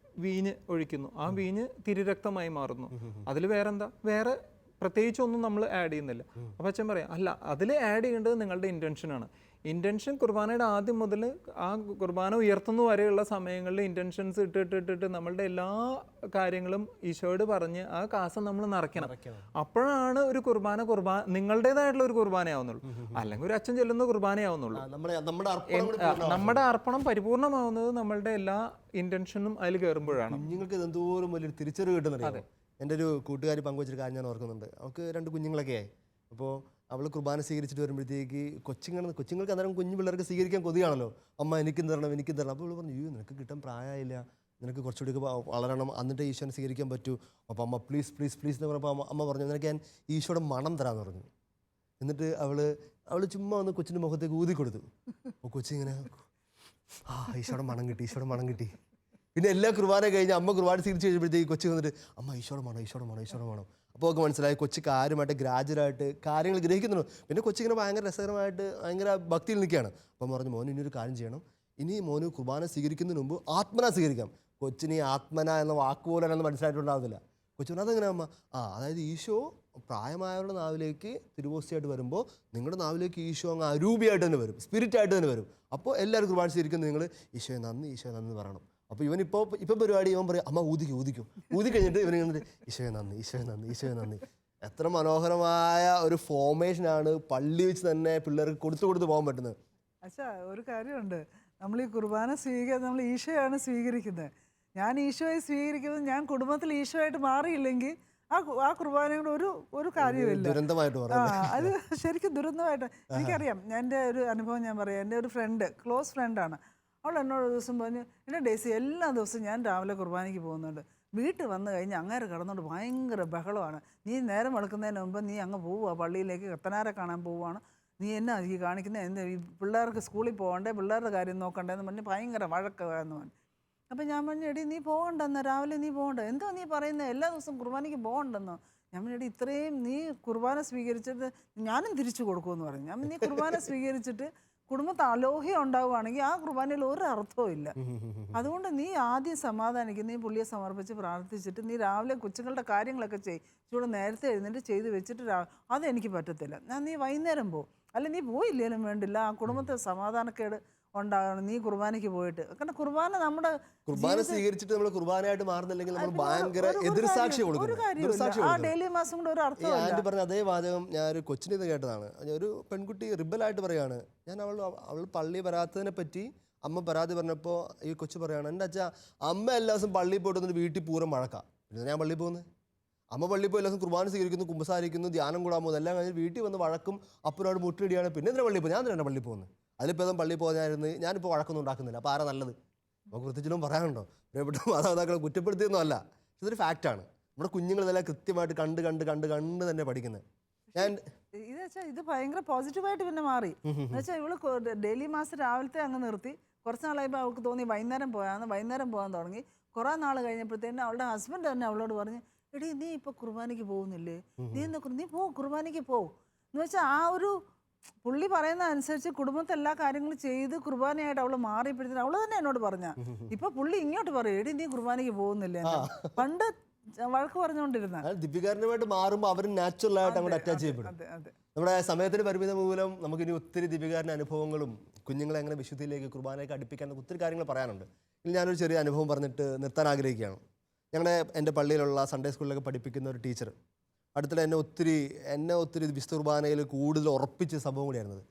വീഞ്ഞ് ഒഴിക്കുന്നു, ആ വീഞ്ഞ് തിരുരക്തമായി മാറുന്നു. അതിൽ വേറെ പ്രത്യേകിച്ചൊന്നും നമ്മൾ ആഡ് ചെയ്യുന്നില്ല. അപ്പം അച്ഛൻ പറയാം, അല്ല, അതിൽ ആഡ് ചെയ്യേണ്ടത് നിങ്ങളുടെ ഇൻറ്റൻഷനാണ്. ഇൻറ്റൻഷൻ കുർബാനയുടെ ആദ്യം മുതൽ ആ കുർബാന ഉയർത്തുന്നു വരെയുള്ള സമയങ്ങളിൽ ഇൻറ്റൻഷൻസ് ഇട്ടിട്ട് നമ്മളുടെ എല്ലാ കാര്യങ്ങളും ഈശോയോട് പറഞ്ഞ് ആ കാസം നമ്മൾ നിറയ്ക്കണം. അപ്പോഴാണ് ഒരു കുർബാന നിങ്ങളുടേതായിട്ടുള്ള ഒരു കുർബാനയാവുന്നുള്ളൂ. അല്ലെങ്കിൽ ഒരു അച്ഛൻ ചെല്ലുന്ന കുർബാനയാവുന്നുള്ളൂ. നമ്മുടെ അർപ്പണം പരിപൂർണമാവുന്നത് നമ്മളുടെ എല്ലാ ഇൻറ്റൻഷനും അതിൽ കയറുമ്പോഴാണ്. കുഞ്ഞുങ്ങൾക്ക് എന്തോരം വലിയൊരു തിരിച്ചറിവ് കിട്ടുന്നത്. എൻ്റെ ഒരു കൂട്ടുകാരി പങ്കുവച്ചൊരു കാര്യം ഞാൻ ഓർക്കുന്നുണ്ട്. അവൾക്ക് 2 കുഞ്ഞുങ്ങളൊക്കെ ആയി. അപ്പോൾ അവൾ കുർബാന സ്വീകരിച്ചിട്ട് വരുമ്പോഴത്തേക്ക് കൊച്ചുങ്ങൾക്ക് അന്നേരം കുഞ്ഞു പിള്ളേർക്ക് സ്വീകരിക്കാൻ കൊതിയാണല്ലോ, അമ്മ എനിക്കും തരണം. അപ്പോൾ അവൾ പറഞ്ഞു, നിനക്ക് കിട്ടാൻ പ്രായമായില്ല, നിനക്ക് കുറച്ചുകൂടി വളരണം, എന്നിട്ട് ഈശോനെ സ്വീകരിക്കാൻ പറ്റൂ. അപ്പോൾ അമ്മ പ്ലീസ് എന്ന് പറഞ്ഞപ്പോൾ അമ്മ പറഞ്ഞു, നിനക്ക് ഞാൻ ഈശോയുടെ മണം തരാമെന്ന് പറഞ്ഞു. എന്നിട്ട് അവൾ ചുമ്മാ ഒന്ന് കൊച്ചിൻ്റെ മുഖത്തേക്ക് ഊതി കൊടുത്തു. അപ്പോൾ കൊച്ചിങ്ങനെ ഈശോയുടെ മണം കിട്ടി. പിന്നെ എല്ലാ കുർബാന കഴിഞ്ഞ് അമ്മ കുർബാന സ്വീകരിച്ച് കഴിയുമ്പോഴത്തേക്ക് കൊച്ചു വന്നിട്ട്, അമ്മ ഈശോയുടെ മണം. അപ്പോൾ ഒക്കെ മനസ്സിലായി കൊച്ചു കാര്യമായിട്ട് ഗ്രാജുവലായിട്ട് കാര്യങ്ങൾ ഗ്രഹിക്കുന്നുണ്ട്. പിന്നെ കൊച്ചിങ്ങനെ ഭയങ്കര രസകരമായിട്ട് ഭയങ്കര ഭക്തിയിൽ നിൽക്കുകയാണ്. അപ്പം പറഞ്ഞു, മോന് ഇനിയൊരു കാര്യം ചെയ്യണം, ഇനി മോന് കുർബാന സ്വീകരിക്കുന്നതിന് മുമ്പ് ആത്മന സ്വീകരിക്കാം. കൊച്ചിന് ഈ ആത്മന എന്ന വാക്ക് പോലെയാണെന്ന് മനസ്സിലായിട്ടുണ്ടാകുന്നില്ല. കൊച്ചു അതെങ്ങനെ അമ്മ? അതായത് ഈശോ പ്രായമായവരുടെ നാവിലേക്ക് തിരുവോസ്തിയായിട്ട് വരുമ്പോൾ നിങ്ങളുടെ നാവിലേക്ക് ഈശോ അങ്ങ് അരൂപിയായിട്ട് തന്നെ വരും, സ്പിരിറ്റായിട്ട് തന്നെ വരും. അപ്പോൾ എല്ലാവരും കുർബാന സ്വീകരിക്കുന്നത് നിങ്ങൾ ഈശോയെ നന്ദി പറയണം. അപ്പോൾ ഇപ്പം പരിപാടി ഇവൻ പറയും, അമ്മ ഊതി കഴിഞ്ഞിട്ട് ഇവൻ ഇങ്ങനെ ഈശോയെ നന്ദി. എത്ര മനോഹരമായ ഒരു ഫോർമേഷനാണ് പള്ളി വെച്ച് തന്നെ പിള്ളേർക്ക് കൊടുത്തു പോകാൻ പറ്റുന്നത്. അച്ഛാ, ഒരു കാര്യമുണ്ട്, നമ്മൾ ഈ കുർബാന നമ്മൾ ഈശോയാണ് സ്വീകരിക്കുന്നത്. ഞാൻ ഈശോയെ സ്വീകരിക്കുന്നത്, ഞാൻ കുടുംബത്തിൽ ഈശോയായിട്ട് മാറിയില്ലെങ്കിൽ ആ കുർബാനയുടെ ഒരു കാര്യമില്ല. അത് ശരിക്കും ദുരന്തമായിട്ട് എനിക്കറിയാം. എൻ്റെ ഒരു അനുഭവം ഞാൻ പറയാം. എൻ്റെ ഒരു ക്ലോസ് ഫ്രണ്ടാണ്. അവൾ എന്നോട് ഒരു ദിവസം പറഞ്ഞു, എൻ്റെ ഡേസി, എല്ലാ ദിവസവും ഞാൻ രാവിലെ കുർബാനയ്ക്ക് പോകുന്നുണ്ട്, വീട്ടിൽ വന്നു കഴിഞ്ഞ് അങ്ങേരെ കിടന്നുകൊണ്ട് ഭയങ്കര ബഹളമാണ്. നീ നേരം വെളുക്കുന്നതിന് മുമ്പ് നീ അങ്ങ് പോവുക, പള്ളിയിലേക്ക് കത്തനാരെ കാണാൻ പോവുകയാണ്, നീ എന്നാ ഈ കാണിക്കുന്നത്, ഈ പിള്ളേർക്ക് സ്കൂളിൽ പോകണ്ടേ, പിള്ളേരുടെ കാര്യം നോക്കണ്ടേന്ന് പറഞ്ഞ് ഭയങ്കര വഴക്കാന്ന് പറഞ്ഞു. അപ്പം ഞാൻ പറഞ്ഞു, എടി നീ പോകണ്ടെന്ന്, രാവിലെ നീ പോകണ്ട, എന്തോ നീ പറയുന്നത്, എല്ലാ ദിവസവും കുർബാനയ്ക്ക് പോകണ്ടെന്നോ. ഞാൻ പറഞ്ഞു, എടി ഇത്രയും നീ കുർബാന സ്വീകരിച്ചിട്ട് ഞാനും തിരിച്ചു കൊടുക്കുമെന്ന് പറഞ്ഞു. ഞാൻ നീ കുർബാന സ്വീകരിച്ചിട്ട് കുടുംബത്തിൽ അലോഹ്യം ഉണ്ടാവുകയാണെങ്കിൽ ആ കുർബാനയിൽ ഒരു അർത്ഥവും ഇല്ല. അതുകൊണ്ട് നീ ആദ്യം സമാധാനിക്കും, നീ പുള്ളിയെ സമർപ്പിച്ച് പ്രാർത്ഥിച്ചിട്ട് നീ രാവിലെ കൊച്ചുങ്ങളുടെ കാര്യങ്ങളൊക്കെ ചൂടെ നേരത്തെ എഴുന്നേറ്റ് ചെയ്ത് വെച്ചിട്ട് അതെനിക്ക് പറ്റത്തില്ല, നീ വൈകുന്നേരം പോകും, അല്ല നീ പോയില്ലേലും വേണ്ടില്ല, ആ കുടുംബത്തെ സമാധാനക്കേട് ഉണ്ടാകണം നീ കുർബാനയ്ക്ക് പോയിട്ട്. കാരണം കുർബാന സ്വീകരിച്ചിട്ട് നമ്മൾ കുർബാനയായിട്ട് മാറുന്നില്ലെങ്കിൽ നമ്മൾ ഭയങ്കര എതിർസാക്ഷി കൊടുക്കും. ആ ഡെയിലി മാസം കൊണ്ട് ഒരു അർത്ഥം. ആന്റി പറഞ്ഞ അതേ വാചകം ഞാൻ ഒരു കൊച്ചിൻ്റെ ഇത് കേട്ടതാണ്. ഒരു പെൺകുട്ടി റിബലായിട്ട് പറയാണ്, ഞാൻ അവൾ പള്ളി വരാത്തതിനെ പറ്റി അമ്മ പരാതി പറഞ്ഞപ്പോൾ ഈ കൊച്ചു പറയാണ്, എൻ്റെ അച്ഛാ അമ്മ എല്ലാ ദിവസം പള്ളിയിൽ പോയിട്ട് വീട്ടിൽ പൂരം മഴക്കാം, പിന്നെ ഞാൻ പള്ളിയിൽ പോകുന്നത്. അമ്മ പള്ളിയിൽ പോയി എല്ലാ ദിവസം കുർബാന സ്വീകരിക്കുന്നു, കുമ്പസാരിക്കുന്നു, ധ്യാനം കൂടാൻ പോകുന്നു, എല്ലാം കഴിഞ്ഞ് വീട്ടിൽ വന്ന് വഴക്കും അപ്പുറോട് മുട്ടിടിയാണ്, പിന്നെ എന്തിനാ പള്ളിയിൽ പോകുന്നത്, ഞാൻ തന്നെ പള്ളിയിൽ പോകുന്നത്, അതിലിപ്പോൾ പള്ളിയിൽ പോകാനായിരുന്നു, ഞാനിപ്പോൾ വഴക്കൊന്നും ഉണ്ടാക്കുന്നില്ല, അപ്പോൾ ആരാ നല്ലത്? നമുക്ക് പ്രത്യേകിച്ചും പറയാനുണ്ടോ? പ്രിയപ്പെട്ട മാതാപിതാക്കളെ കുറ്റപ്പെടുത്തിയൊന്നും അല്ല, ഇതൊരു ഫാക്റ്റാണ്. നമ്മുടെ കുഞ്ഞുങ്ങളിതെല്ലാം കൃത്യമായിട്ട് കണ്ട് തന്നെ പഠിക്കുന്നത്. ഇത് ഭയങ്കര പോസിറ്റീവായിട്ട് പിന്നെ മാറി. എന്നുവെച്ചാൽ ഇവള് ഡെയിലി മാസം രാവിലത്തെ അങ്ങ് നിർത്തി. കുറച്ച് നാളായപ്പോൾ അവൾക്ക് തോന്നി വൈകുന്നേരം പോകാൻ തുടങ്ങി. കുറേ നാൾ കഴിഞ്ഞപ്പോഴത്തേനും അവളുടെ ഹസ്ബൻഡ് തന്നെ അവളോട് പറഞ്ഞു, എടീ നീ ഇപ്പോൾ കുർബാനയ്ക്ക് പോകുന്നില്ലേ, നീ പോ, കുർബാനയ്ക്ക് പോ എന്ന് വെച്ചാൽ ആ ഒരു പുള്ളി പറയുന്ന അനുസരിച്ച് കുടുംബത്തെ എല്ലാ കാര്യങ്ങളും ചെയ്ത് കുർബാനയായിട്ട് അവള് മാറിയപ്പോഴത്തേന് അവള് തന്നെ എന്നോട് പറഞ്ഞ ഇപ്പൊ പുള്ളി ഇങ്ങോട്ട് പറയും എടി നീ കുർബാനയ്ക്ക് പോകുന്നില്ല പണ്ട് വഴക്ക് പറഞ്ഞുകൊണ്ടിരുന്ന ദീപികാരനുമായിട്ട് മാറുമ്പോൾ അവർ നാച്ചുറൽ ആയിട്ട് അങ്ങോട്ട് അറ്റാച്ച് ചെയ്യപ്പെടും. അതെ അതെ നമ്മുടെ സമയത്തിന് പരിമിതി മൂലം നമുക്കിനി ഒത്തിരി ദീപികാരൻ്റെ അനുഭവങ്ങളും കുഞ്ഞുങ്ങളെ എങ്ങനെ വിശുദ്ധിയിലേക്ക് കുർബാനയ്ക്ക് അടുപ്പിക്കാൻ ഒത്തിരി കാര്യങ്ങൾ പറയാനുണ്ട്. ഇനി ഞാനൊരു ചെറിയ അനുഭവം പറഞ്ഞിട്ട് നിർത്താൻ ആഗ്രഹിക്കുകയാണ്. എൻ്റെ പള്ളിയിലുള്ള സൺഡേ സ്കൂളിലൊക്കെ പഠിപ്പിക്കുന്ന ഒരു ടീച്ചർ അടുത്തിടെ എന്നെ ഒത്തിരി വിശുദ്ധ കുർബാനയിൽ കൂടുതൽ ഉറപ്പിച്ച സംഭവം കൂടിയായിരുന്നത്.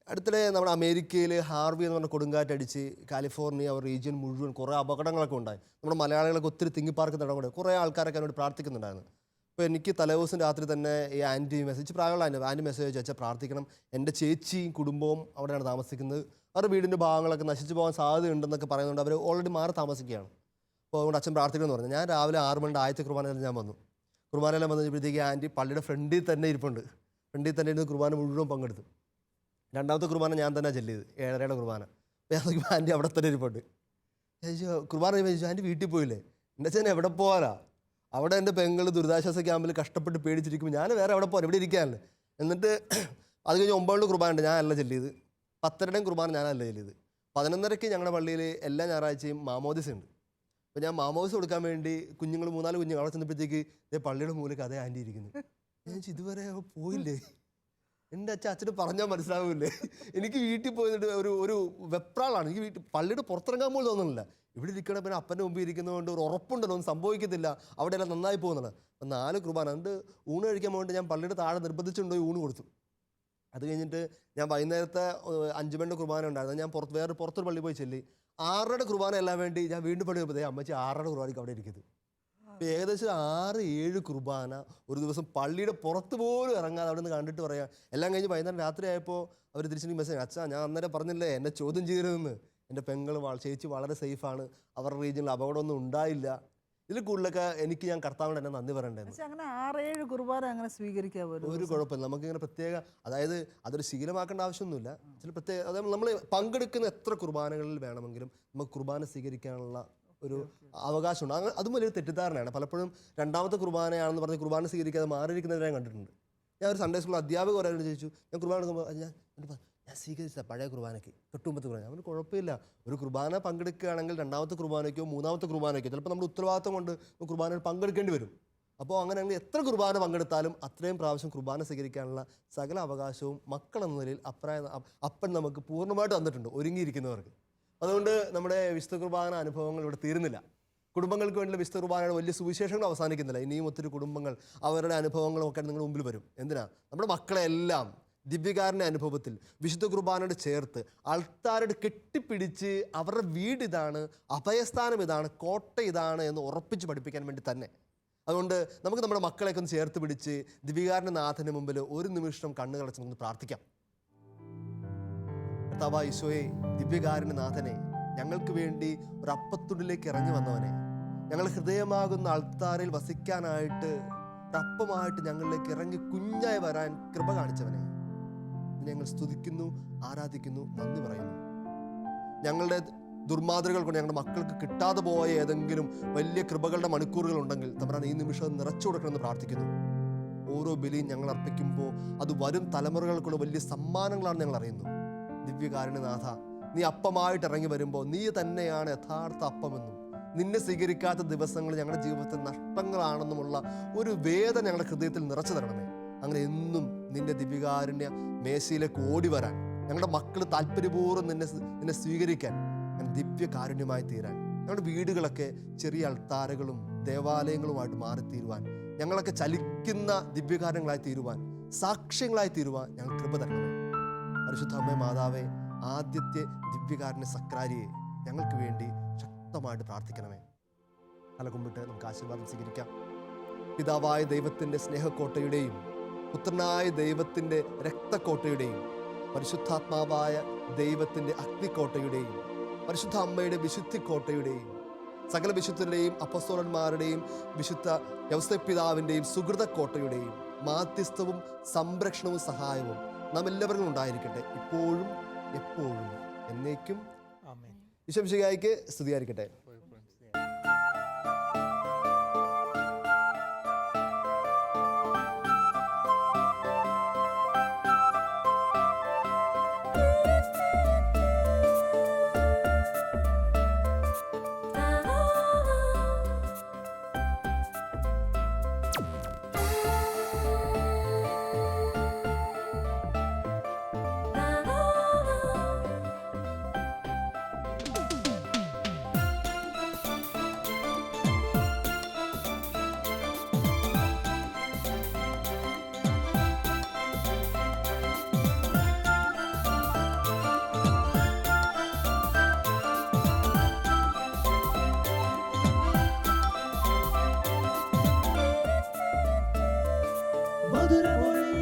അടുത്തിടെ നമ്മുടെ അമേരിക്കയിൽ ഹാർവി എന്ന് പറഞ്ഞ കൊടുങ്കാറ്റടിച്ച് കാലിഫോർണിയ റീജിയൻ മുഴുവൻ കുറേ അപകടങ്ങളൊക്കെ ഉണ്ടായി. നമ്മുടെ മലയാളികളൊക്കെ ഒത്തിരി തിങ്ങിപ്പാർക്കുന്നുണ്ടാകും കൂടെ കുറേ ആൾക്കാരൊക്കെ എന്നോട് പ്രാർത്ഥിക്കുന്നുണ്ടായിരുന്നു. അപ്പോൾ എനിക്ക് തലേദിവസം രാത്രി തന്നെ ഈ ആൻറ്റി മെസ്സേജ് പ്രായമുള്ള ആൻറ്റി മെസ്സേജ് അയച്ചാൽ പ്രാർത്ഥിക്കണം, എൻ്റെ ചേച്ചിയും കുടുംബവും അവിടെയാണ് താമസിക്കുന്നത്, അവരുടെ വീടിൻ്റെ ഭാഗങ്ങളൊക്കെ നശിച്ചു പോകാൻ സാധ്യതയുണ്ടെന്നൊക്കെ പറയുന്നുണ്ട്. അവർ ഓൾറെഡി മാറി താമസിക്കുകയാണ്. അപ്പോൾ അതുകൊണ്ട് അച്ഛൻ പ്രാർത്ഥിക്കണമെന്ന് പറഞ്ഞു. ഞാൻ രാവിലെ 6 മണിയുടെ ആദ്യത്തെ കുർബാനയിൽ ഞാൻ വന്നു. കുർബാനയെല്ലാം വന്നപ്പോഴത്തേക്ക് ആൻറ്റി പള്ളിയുടെ ഫ്രണ്ടിൽ തന്നെ ഇരിപ്പുണ്ട്. ഫ്രണ്ടിൽ തന്നെ ഇരുന്ന് കുർബാന മുഴുവൻ പങ്കെടുത്തു. രണ്ടാമത്തെ കുർബാന ഞാൻ തന്നെ ചെല്ലിയത്, 7:30 കുർബാന. അപ്പോൾ ഞാൻ നോക്കിയപ്പോൾ ആൻറ്റി അവിടെ തന്നെ ഇരിപ്പുണ്ട്. കുർബാന ചോദിച്ചു ആൻറ്റി വീട്ടിൽ പോയില്ലേ? എൻ്റെ അച്ഛൻ എവിടെ പോകാനാ? അവിടെ എൻ്റെ പെങ്ങൾ ദുരിതാശ്വാസ ക്യാമ്പിൽ കഷ്ടപ്പെട്ട് പേടിച്ചിരിക്കുമ്പോൾ ഞാൻ വേറെ എവിടെ പോകാൻ, ഇവിടെ ഇരിക്കാനല്ലേ. എന്നിട്ട് അത് കഴിഞ്ഞ് 9 കുർബാന ഉണ്ട്, ഞാനല്ല ചെല്ലിയത്. 10:30 കുർബാന ഞാനല്ല ചെല്ലിയത്. 11:30 ഞങ്ങളുടെ പള്ളിയിൽ എല്ലാ ഞായറാഴ്ചയും മാമോദിസ ഉണ്ട്. അപ്പോൾ ഞാൻ മാമോദിസ കൊടുക്കാൻ വേണ്ടി കുഞ്ഞുങ്ങൾ 3-4 കുഞ്ഞുങ്ങൾ അവിടെ ചെന്നപ്പോഴത്തേക്ക് ഇതേ പള്ളിയുടെ മൂലക്ക് അതേ ആൻറ്റി ഇരിക്കുന്നു. ഞാൻ ചോദിച്ചു ഇതുവരെ പോയില്ലേ? എൻ്റെ അച്ഛന് പറഞ്ഞാൽ മനസ്സിലാവില്ലേ? എനിക്ക് വീട്ടിൽ പോയിട്ട് ഒരു വെപ്രാളാണ്. എനിക്ക് വീട്ടിൽ പള്ളിയുടെ പുറത്തിറങ്ങാൻ പോലും തോന്നുന്നില്ല. ഇവിടെ ഇരിക്കണം, പിന്നെ അപ്പൻ്റെ മുമ്പിൽ ഇരിക്കുന്നതുകൊണ്ട് ഒരു ഉറപ്പുണ്ടല്ലോ ഒന്നും സംഭവിക്കത്തില്ല, അവിടെ എല്ലാം നന്നായി പോകുന്നുള്ളത്. അപ്പം 4 കുർബാന എന്നിട്ട് ഊണ് കഴിക്കാൻ വേണ്ടി ഞാൻ പള്ളിയുടെ താഴെ നിർബന്ധിച്ചുകൊണ്ടുപോയി ഊണ് കൊടുത്തു. അത് കഴിഞ്ഞിട്ട് ഞാൻ വൈകുന്നേരത്തെ 5 മണിയുടെ കുർബാന ഉണ്ടായിരുന്നു. ഞാൻ പുറത്തൊരു പള്ളി പോയി ചെല്ലി 6:30 കുർബാന എല്ലാം വേണ്ടി ഞാൻ വീണ്ടും പള്ളി പോയപ്പോൾ അമ്മച്ചി 6:30 കുർബാനയ്ക്ക് അവിടെ ഇരിക്കുന്നത്. അപ്പോൾ ഏകദേശം 6-7 കുർബാന ഒരു ദിവസം പള്ളിയുടെ പുറത്ത് പോലും ഇറങ്ങാതെ അവിടെ നിന്ന് കണ്ടിട്ട് പറയാം. എല്ലാം കഴിഞ്ഞ് വൈകുന്നേരം രാത്രി ആയപ്പോൾ അവർ തിരിച്ചു മെസ്സേജ്, അച്ഛാ ഞാൻ അന്നേരം പറഞ്ഞില്ലേ എന്നെ ചോദ്യം ചെയ്യരുതെന്ന്, എൻ്റെ പെങ്ങൾ ചേച്ചി വളരെ സേഫാണ്, അവരുടെ റീജിയനിൽ അപകടമൊന്നും ഉണ്ടായില്ല. ഇതിൽ കൂടുതലൊക്കെ എനിക്ക് ഞാൻ കർത്താവിനോട് എന്നെ നന്ദി പറയേണ്ടത്. അങ്ങനെ 6-7 കുർബാന അങ്ങനെ സ്വീകരിക്കാൻ ഒരു കുഴപ്പമില്ല. നമുക്കിങ്ങനെ പ്രത്യേക അതായത് അതൊരു ശീലമാക്കേണ്ട ആവശ്യമൊന്നുമില്ല. ചില പ്രത്യേക അതായത് നമ്മൾ പങ്കെടുക്കുന്ന എത്ര കുർബാനകളിൽ വേണമെങ്കിലും നമുക്ക് കുർബാന സ്വീകരിക്കാനുള്ള ഒരു അവകാശമുണ്ട്. അതും വലിയൊരു തെറ്റിദ്ധാരണയാണ്. പലപ്പോഴും രണ്ടാമത്തെ കുർബാനയാണെന്ന് പറഞ്ഞ് കുർബാന സ്വീകരിക്കാതെ മാറിയിരിക്കുന്നവരെ ഞാൻ കണ്ടിട്ടുണ്ട്. ഞാൻ ഒരു സൺഡേ സ്കൂൾ അധ്യാപകർ ഒരാളോട് ചോദിച്ചു, ഞാൻ കുർബാന എടുക്കുമ്പോൾ ഞാൻ സ്വീകരിച്ച പഴയ കുർബാനയ്ക്ക് 8-9 കുർബാന. അവന് കുഴപ്പമില്ല, ഒരു കുർബാന പങ്കെടുക്കുകയാണെങ്കിൽ രണ്ടാമത്തെ കുർബാനയ്ക്കോ 3ാമത്തെ കുർബാനയ്ക്കോ ചിലപ്പോൾ നമ്മൾ ഉത്തരവാദിത്തം കൊണ്ട് കുർബാനയിൽ പങ്കെടുക്കേണ്ടി വരും. അപ്പോൾ അങ്ങനെയാണെങ്കിൽ എത്ര കുർബാന പങ്കെടുത്താലും അത്രയും പ്രാവശ്യം കുർബാന സ്വീകരിക്കാനുള്ള സകല അവകാശവും മക്കളെന്ന നിലയിൽ അപ്പൻ നമുക്ക് പൂർണ്ണമായിട്ട് തന്നിട്ടുണ്ട് ഒരുങ്ങിയിരിക്കുന്നവർക്ക്. അതുകൊണ്ട് നമ്മുടെ വിശുദ്ധ കുർബാന അനുഭവങ്ങൾ ഇവിടെ തീരുന്നില്ല. കുടുംബങ്ങൾക്ക് വേണ്ടി വിശുദ്ധ കുർബാനയുടെ വലിയ സുവിശേഷങ്ങൾ അവസാനിക്കുന്നില്ല. ഇനിയും ഒത്തിരി കുടുംബങ്ങൾ അവരുടെ അനുഭവങ്ങളും ഒക്കെ നിങ്ങളുടെ മുമ്പിൽ വരും. എന്തിനാ? നമ്മുടെ മക്കളെല്ലാം ദിവ്യകാരുണ്യ അനുഭവത്തിൽ വിശുദ്ധ കുർബാനയോട് ചേർത്ത് അൾത്താരോട് കെട്ടിപ്പിടിച്ച് അവരുടെ വീട് ഇതാണ്, അഭയസ്ഥാനം ഇതാണ്, കോട്ട ഇതാണ് എന്ന് ഉറപ്പിച്ച് പഠിപ്പിക്കാൻ വേണ്ടി തന്നെ. അതുകൊണ്ട് നമുക്ക് നമ്മുടെ മക്കളെയൊക്കെ ഒന്ന് ചേർത്ത് പിടിച്ച് ദിവ്യകാരുണ്യ നാഥന് മുമ്പിൽ ഒരു നിമിഷം കണ്ണുകളച്ച് നമുക്ക് പ്രാർത്ഥിക്കാം. കർത്താവായ ഈശോയെ, ദിവ്യകാരുണ്യ നാഥനെ, ഞങ്ങൾക്ക് വേണ്ടി ഒരു അപ്പത്തുണ്ടിലേക്ക് ഇറങ്ങി വന്നവനെ, ഞങ്ങൾ ഹൃദയമാകുന്ന അൾത്താരിൽ വസിക്കാനായിട്ട് ഒരപ്പമായിട്ട് ഞങ്ങളിലേക്ക് ഇറങ്ങി കുഞ്ഞായി വരാൻ കൃപ കാണിച്ചവനെ, ഞങ്ങൾ സ്തുതിക്കുന്നു, ആരാധിക്കുന്നു, നന്ദി പറയുന്നു. ഞങ്ങളുടെ ദുർമാതൃകൾ കൊണ്ട് ഞങ്ങളുടെ മക്കൾക്ക് കിട്ടാതെ പോയ ഏതെങ്കിലും വലിയ കൃപകളുടെ മണിക്കൂറുകൾ ഉണ്ടെങ്കിൽ തമ്പുരാൻ ഈ നിമിഷം നിറച്ചു കൊടുക്കണമെന്ന് പ്രാർത്ഥിക്കുന്നു. ഓരോ ബലിയും ഞങ്ങൾ അർപ്പിക്കുമ്പോൾ അത് വരും തലമുറകൾക്കുള്ള വലിയ സമ്മാനങ്ങളാണ് ഞങ്ങൾ അറിയുന്നു. ദിവ്യകാരുണ്യനാഥ, നീ അപ്പമായിട്ട് ഇറങ്ങി വരുമ്പോൾ നീ തന്നെയാണ് യഥാർത്ഥ അപ്പമെന്നും നിന്നെ സ്വീകരിക്കാത്ത ദിവസങ്ങൾ ഞങ്ങളുടെ ജീവിതത്തിൽ നഷ്ടങ്ങളാണെന്നുമുള്ള ഒരു വേദന ഞങ്ങളുടെ ഹൃദയത്തിൽ നിറച്ചു തരണമേ. അങ്ങനെ എന്നും നിന്റെ ദിവ്യകാരുണ്യ മേശയിലേക്ക് ഓടി വരാൻ, ഞങ്ങളുടെ മക്കൾ താല്പര്യപൂർവ്വം നിന്നെ സ്വീകരിക്കാൻ, ദിവ്യകാരുണ്യമായി തീരാൻ, ഞങ്ങളുടെ വീടുകളൊക്കെ ചെറിയ അൾത്താരകളും ദേവാലയങ്ങളുമായിട്ട് മാറിത്തീരുവാൻ, ഞങ്ങളൊക്കെ ചലിക്കുന്ന ദിവ്യകാരുണ്യങ്ങളായി തീരുവാൻ, സാക്ഷ്യങ്ങളായി തീരുവാൻ ഞങ്ങൾ കൃപ തരണമേ. പരിശുദ്ധ അമ്മേ മാതാവേ, ആദ്യത്തെ ദിവ്യകാരുണ്യ സക്രാരിയെ ഞങ്ങൾക്ക് വേണ്ടി ശക്തമായിട്ട് പ്രാർത്ഥിക്കണമേ. തലകുമ്പിട്ട് നമുക്ക് ആശീർവാദം സ്വീകരിക്കാം. പിതാവായ ദൈവത്തിൻ്റെ സ്നേഹക്കോട്ടയുടെയും പുത്രനായ ദൈവത്തിൻ്റെ രക്തക്കോട്ടയുടെയും പരിശുദ്ധാത്മാവായ ദൈവത്തിൻ്റെ അഗ്നിക്കോട്ടയുടെയും പരിശുദ്ധ അമ്മയുടെ വിശുദ്ധിക്കോട്ടയുടെയും സകല വിശുദ്ധരുടെയും അപ്പസ്തോലന്മാരുടെയും വിശുദ്ധ യൗസേപ്പിതാവിൻ്റെയും സുഹൃതക്കോട്ടയുടെയും മാധ്യസ്ഥവും സംരക്ഷണവും സഹായവും നാം എല്ലാവരും ഉണ്ടായിരിക്കട്ടെ, ഇപ്പോഴും എപ്പോഴും എന്നേക്കും. ആമേൻ. ഈശോ മിശിഹായ്ക്ക് സ്തുതിയായിരിക്കട്ടെ. മധുരമൊഴി